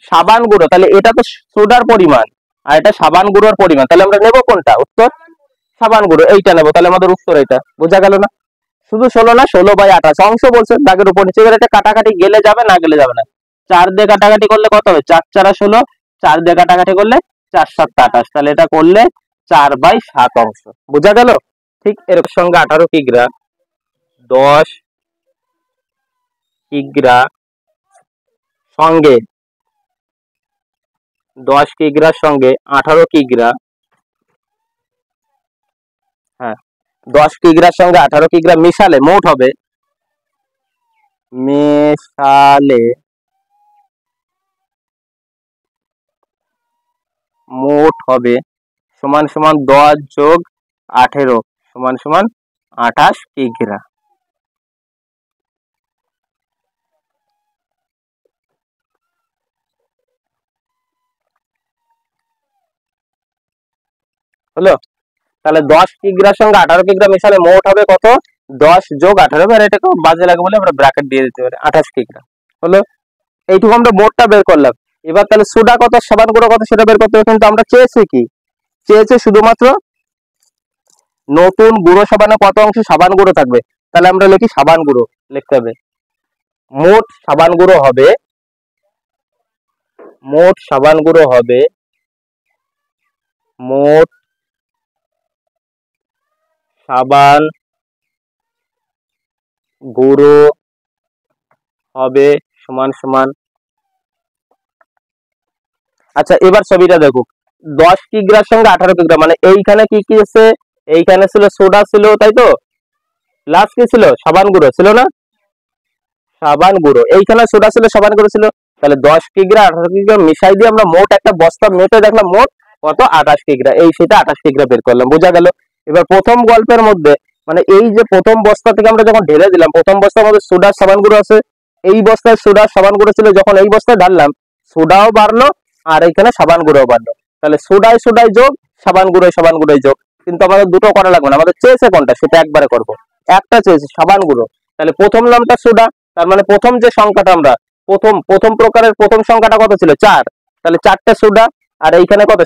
S2: সাবান গুঁড়ো, তাহলে এটা তো সোডার পরিমাণ আর এটা সাবান গুঁড়োর পরিমাণ, তাহলে আমরা নেব কোনটা? উত্তর সাবান গুঁড়ো, এইটা নেবো। তাহলে আমাদের উত্তর এটা, বোঝা গেল না? শুধু 16 না, 16/28 অংশ বলছে দাগের উপর নিচে। এবার এটা কাটাকাটি গেলে যাবে না গেলে যাবে না, 4 দিয়ে কাটাকাটি করলে কত হবে? 4 4 16, 4 দিয়ে কাটাকাটি করলে 4 7 28, তাহলে এটা করলে 4/7 অংশ, বোঝা গেল? ঠিক এর সঙ্গে 18 কিগ্রা, 10 কিগ্রা সঙ্গে 10 কিগ্রার সঙ্গে 18 কিগ্রা, হ্যাঁ 10 কিগ্রার সঙ্গে 18 কিগ্রা মিশালে মোট হবে, মেশালে মোট হবে সমান সমান 10 যোগ 18 সমান সমান 28 কিগ্রা। হলো? তাহলে 10 কিগ্রার সঙ্গে 18 কিগ্রা মিশালে মোট হবে কত? 10 যোগ 18, আর এটাকে বাজে লাগে বলে আমরা ব্র্যাকেট দিয়ে দিতে পারি, 28 কিগ্রা। হলো? এইটুকু আমরা মোটটা বের করলাম। এবার তাহলে সোডা কত, সাবান গুঁড়ো কত সেটা বের করতে হবে। কিন্তু আমরা চেয়েছি কি? চেয়েছে শুধুমাত্র নতুন গুঁড়ো সাবানে কত অংশ সাবান গুঁড়ো থাকবে, তাহলে আমরা লিখি সাবান গুঁড়ো লিখতে হবে। মোট সাবান গুঁড়ো হবে, মোট সাবান গুঁড়ো হবে, মোট সাবান গুঁড়ো হবে সমান সমান, আচ্ছা এবার ছবিটা দেখো, 10 কিগ্রার সঙ্গে 18 কিগ্রা মানে এইখানে কি কি আছে? এইখানে ছিল সোডা ছিল, তাই তো? প্লাস কি ছিল? সাবান গুঁড়ো ছিল না? সাবান গুঁড়ো, এইখানে সোডা ছিল সাবান গুঁড়ো ছিল, তাহলে 10 কিগ্রা 18 কিগ্রা মিশাই দিয়ে আমরা মোট একটা বস্তা মেপে দেখলাম মোট কত 28 কিগ্রা, এই সেটা 28 কিগ্রা বের করলাম, বোঝা গেল? এবার প্রথম গল্পের মধ্যে মানে এই যে প্রথম বস্তা থেকে আমরা যখন ঢেলে দিলাম, প্রথম বস্তার মধ্যে সোডা সাবান গুঁড়ো আছে, এই বস্তায় সোডা সাবান গুঁড়ো ছিল, যখন এই বস্তায় ঢাললাম সোডাও বাড়লো আর এইখানে সাবান গুঁড়োও বাড়লো, তাহলে সোডায় সোডায় যোগ, সাবান গুঁড়োয় যোগ। কিন্তু আমাদের দুটো করা লাগবে না, আমাদের চেয়েছে কোনটা সেটা একবারে করব। একটা চেয়েছে সাবান গুঁড়ো, তাহলে প্রথম নামটা সোডা, তার মানে প্রথম যে সংখ্যাটা আমরা প্রথম প্রথম প্রকারের প্রথম সংখ্যাটা কত ছিল? 4, তাহলে 4টে সোডা, আর এইখানে কত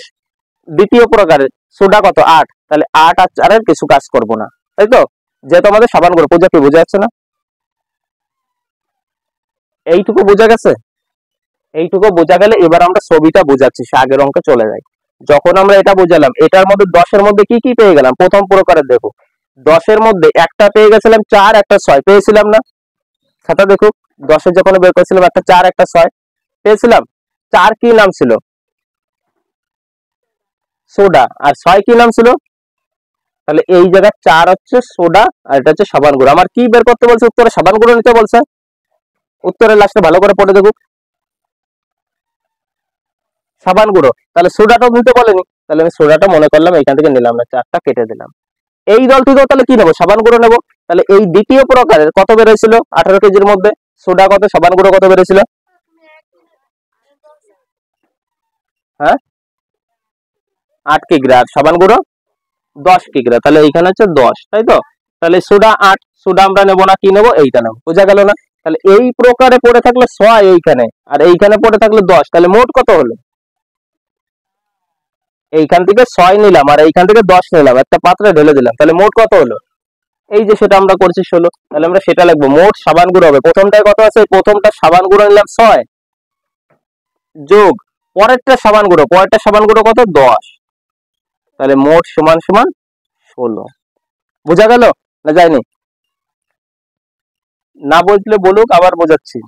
S2: দ্বিতীয় প্রকারের সোডা কত? 8, তাহলে 8 আর 4 এর কিছু কাজ করব না, তাই তো? যেহেতু আমাদের সাবান গুঁড়ো, পূজা কি বোঝা যাচ্ছে না? এইটুকু বোঝা গেছে? এইটুকু বোঝা গেলে এবার আমরা ছবিটা বোঝাচ্ছি, সে আগের অঙ্কে চলে যাই। যখন আমরা এটা বোঝালাম, এটার মধ্যে 10 এর মধ্যে কি কি পেয়ে গেলাম? প্রথম প্রকারের দেখো, 10 এর মধ্যে একটা পেয়ে গেছিলাম 4, একটা 6 পেয়েছিলাম না? খাতা দেখো, 10 এর যখন বের করেছিলাম একটা 4 একটা 6 পেয়েছিলাম। 4 কি নাম ছিল? সোডা, আর 6 কি নাম ছিল? তাহলে এই জায়গায় 4 হচ্ছে সোডা আর এটা হচ্ছে সাবান গুঁড়ো। আমার কি বের করতে বলছে? উত্তরে সাবান গুঁড়ো নিতে বলছে। উত্তরের লাস্টে ভালো করে পড়ে দেখুক, সাবান গুঁড়ো, তাহলে সোডাটাও নিতে বলেনি, তাহলে আমি সোডাটা মনে করলাম এইখান থেকে নিলাম না, 4টা কেটে দিলাম। এই দল থেকেও তাহলে কি নেবো? সাবান গুঁড়ো নেবো। তাহলে এই দ্বিতীয় প্রকারের কত বেরোছিল 18 কেজির মধ্যে? সোডা কত, সাবান গুঁড়ো কত বেরোছিল? হ্যাঁ 8 কিগ্রা, আর সাবান গুঁড়ো 10 কিগ্রা, তাহলে এইখানে হচ্ছে 10, তাই তো? তাহলে সোডা 8, সোডা আমরা নেবো না, কি নেবো? এইটা নেবো, বোঝা গেল না? তাহলে এই প্রকারে পড়ে থাকলে 6 এইখানে, আর এইখানে পড়ে থাকলে 10, তাহলে মোট কত হলো? এইখান থেকে 6 নিলাম আর এইখান থেকে 10 নিলাম, একটা পাত্রে ঢেলে দিলাম, তাহলে মোট কত হলো? এই যে সেটা আমরা করছি 16, তাহলে আমরা সেটা লিখবো। মোট সাবান গুঁড়ো হবে, প্রথমটায় কত আছে? প্রথমটা সাবান গুঁড়ো নিলাম 6 যোগ পরেরটা সাবান গুঁড়ো, পরেরটা সাবান গুঁড়ো কত? 10, তাহলে মোট সমান সমান 16। বোঝা গেল না যায়নি? না বললে বলুক, আবার বোঝাচ্ছি।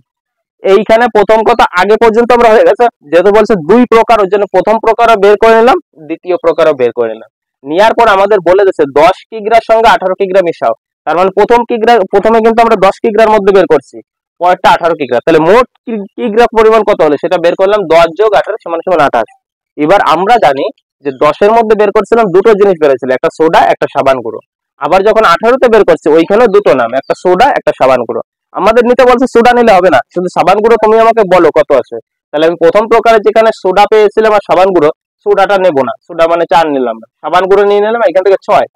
S2: এইখানে প্রথম কথা আগে পর্যন্ত আমরা হয়ে গেছে, যেহেতু বলছে 2 প্রকার, ওর জন্য প্রথম প্রকারও বের করে নিলাম, দ্বিতীয় প্রকারও বের করে নিলাম। নেওয়ার পর আমাদের বলে দিচ্ছে 10 কিগ্রার সঙ্গে 18 কিগ্রা মিশাও, তার মানে প্রথমে কিন্তু আমরা 10 কিগ্রার মধ্যে বের করছি, পরেরটা 18 কিগ্রা, তাহলে মোট কিগ্রা পরিমাণ কত হলো সেটা বের করলাম। 10 যোগ 18 সমান সমান 28, এবার আমরা জানি যে 10-এর মধ্যে বের করছিলাম দুটো জিনিস বেরোছিল, একটা সোডা একটা সাবান গুঁড়ো। আবার যখন 18-তে বের করছি ওইখানে দুটো নাম, একটা সোডা একটা সাবান গুঁড়ো। আমাদের নিতে বলছে সোডা নিলে হবে না, শুধু সাবান গুঁড়ো তুমি আমাকে বলো কত আছে। তাহলে আমি প্রথম প্রকারে যেখানে সোডা পেয়েছিলাম আর সাবান গুঁড়ো, সোডাটা নেবো না, সোডা মানে 4 নিলাম না, সাবান গুঁড়ো নিয়ে নিলাম এখান থেকে 6।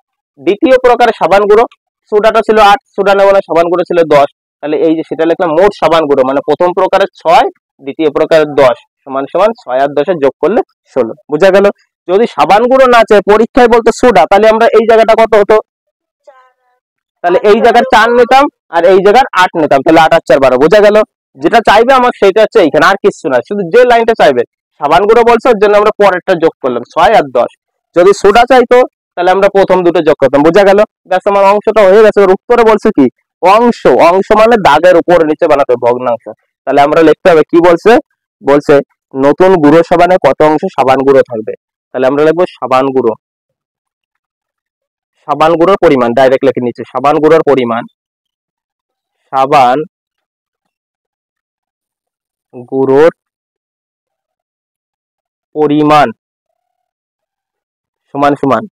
S2: দ্বিতীয় প্রকারে সাবান গুঁড়ো, সোডাটা ছিল 8, সোডা নেবো না, সাবান গুঁড়ো ছিল 10। তাহলে এই যে সেটা লিখলাম মোট সাবান গুঁড়ো, মানে প্রথম প্রকারের 6, দ্বিতীয় প্রকারের 10 সমান সমান 6 আর 10 যোগ করলে 16। বুঝা গেল? যদি সাবান গুঁড়ো না চাই, পরীক্ষায় বলতো সোডা, তাহলে আমরা এই জায়গাটা কত হতো, তাহলে এই জায়গার 4 নিতাম আর এই জায়গার 8 নিতাম, তাহলে 8 আর 4 12। বোঝা গেল? যেটা চাইবে আমার সেটা হচ্ছে এইখানে, আর কিছু না, শুধু যে লাইনটা চাইবে। সাবান গুঁড়ো বলছে ওর জন্য আমরা পরেরটা যোগ করলাম 6 আর 10। যদি সোডা চাইতো তাহলে আমরা প্রথম দুটো যোগ করতাম। বোঝা গেল? ব্যাস আমার অংশটা হয়ে গেছে। উত্তরে বলছে কি অংশ, অংশ মানে দাগের উপর নিচে বানাতে হবে ভগ্নাংশ। তাহলে আমরা লিখতে হবে কি বলছে, বলছে নতুন গুঁড়ো সাবানে কত অংশ সাবান গুঁড়ো থাকবে। তাহলে আমরা লিখবো সাবান গুঁড়ো, সাবান গুঁড়োর পরিমাণ ডাইরেক্ট লিখে নিচ্ছে, সাবান গুঁড়োর পরিমাণ, সাবান গুঁড়োর পরিমাণ সমান সমান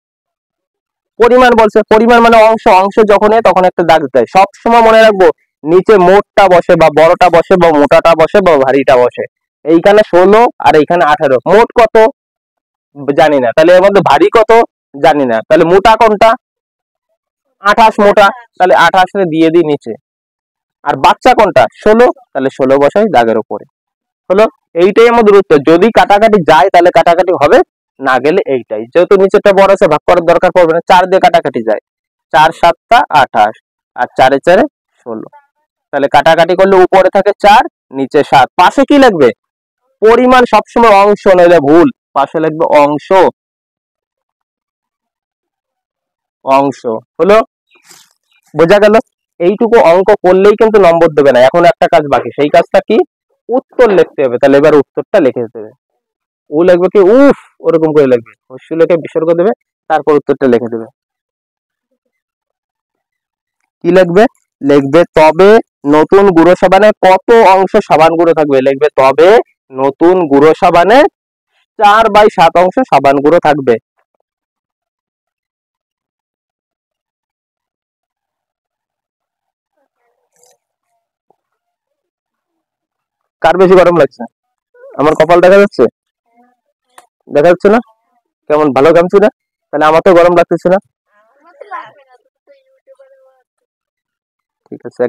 S2: পরিমাণ বলছে, পরিমাণ মানে অংশ, অংশ যখন তখন একটা দাগ দেয়। সব সময় মনে রাখবো নিচে মোটটা বসে বা বড়টা বসে বা মোটাটা বসে বা ভারীটা বসে। এইখানে 16 আর এইখানে 18, মোট কত জানি না, তাহলে এর মধ্যে ভারী কত জানি না, তাহলে মোটা কোনটা, 28 মোটা, তাহলে 28 দিয়ে দিই নিচে। আর বাচ্চা কোনটা 16, তাহলে 16 বসাই দাগের উপরে। হলো, এইটাই আমাদের উত্তর। যদি কাটাকাটি যায় তাহলে কাটাকাটি হবে, না গেলে এইটাই। যেহেতু নিচেরটা বড় আছে ভাগ করার দরকার পড়বে না, 4 দিয়ে কাটাকাটি যায়, 4 7 28 আর 4 4 16। তাহলে কাটাকাটি করলে উপরে থাকে 4 নিচে 7, পাশে কি লাগবে পরিমাণ, সবসময় অংশ নইলে ভুল, পাশে লাগবে অংশ, অংশ। হলো, বোঝা গেল? এইটুকু অঙ্ক করলেই কিন্তু নম্বর দেবে না, এখন একটা কাজ বাকি, সেই কাজটা কি, উত্তর লিখতে হবে। তাহলে এবার উত্তরটা লিখে দেবে, ও লাগবে কি উফ, ওরকম করে লাগবে, হস্যু লেখে বিসর্গ দেবে, তারপর উত্তরটা লিখে দেবে। কি লিখবে, লিখবে তবে নতুন গুঁড়ো সাবানে কত অংশ সাবান গুঁড়ো থাকবে, লিখবে তবে নতুন গুঁড়ো সাবানে 4/7 অংশ সাবান গুঁড়ো থাকবে। কার বেশি গরম লাগছে? আমার কপাল দেখা যাচ্ছে, দেখা যাচ্ছে না? কেমন ভালো ঘামছি না? তাহলে আমার তো গরম লাগতেছে না। ঠিক আছে।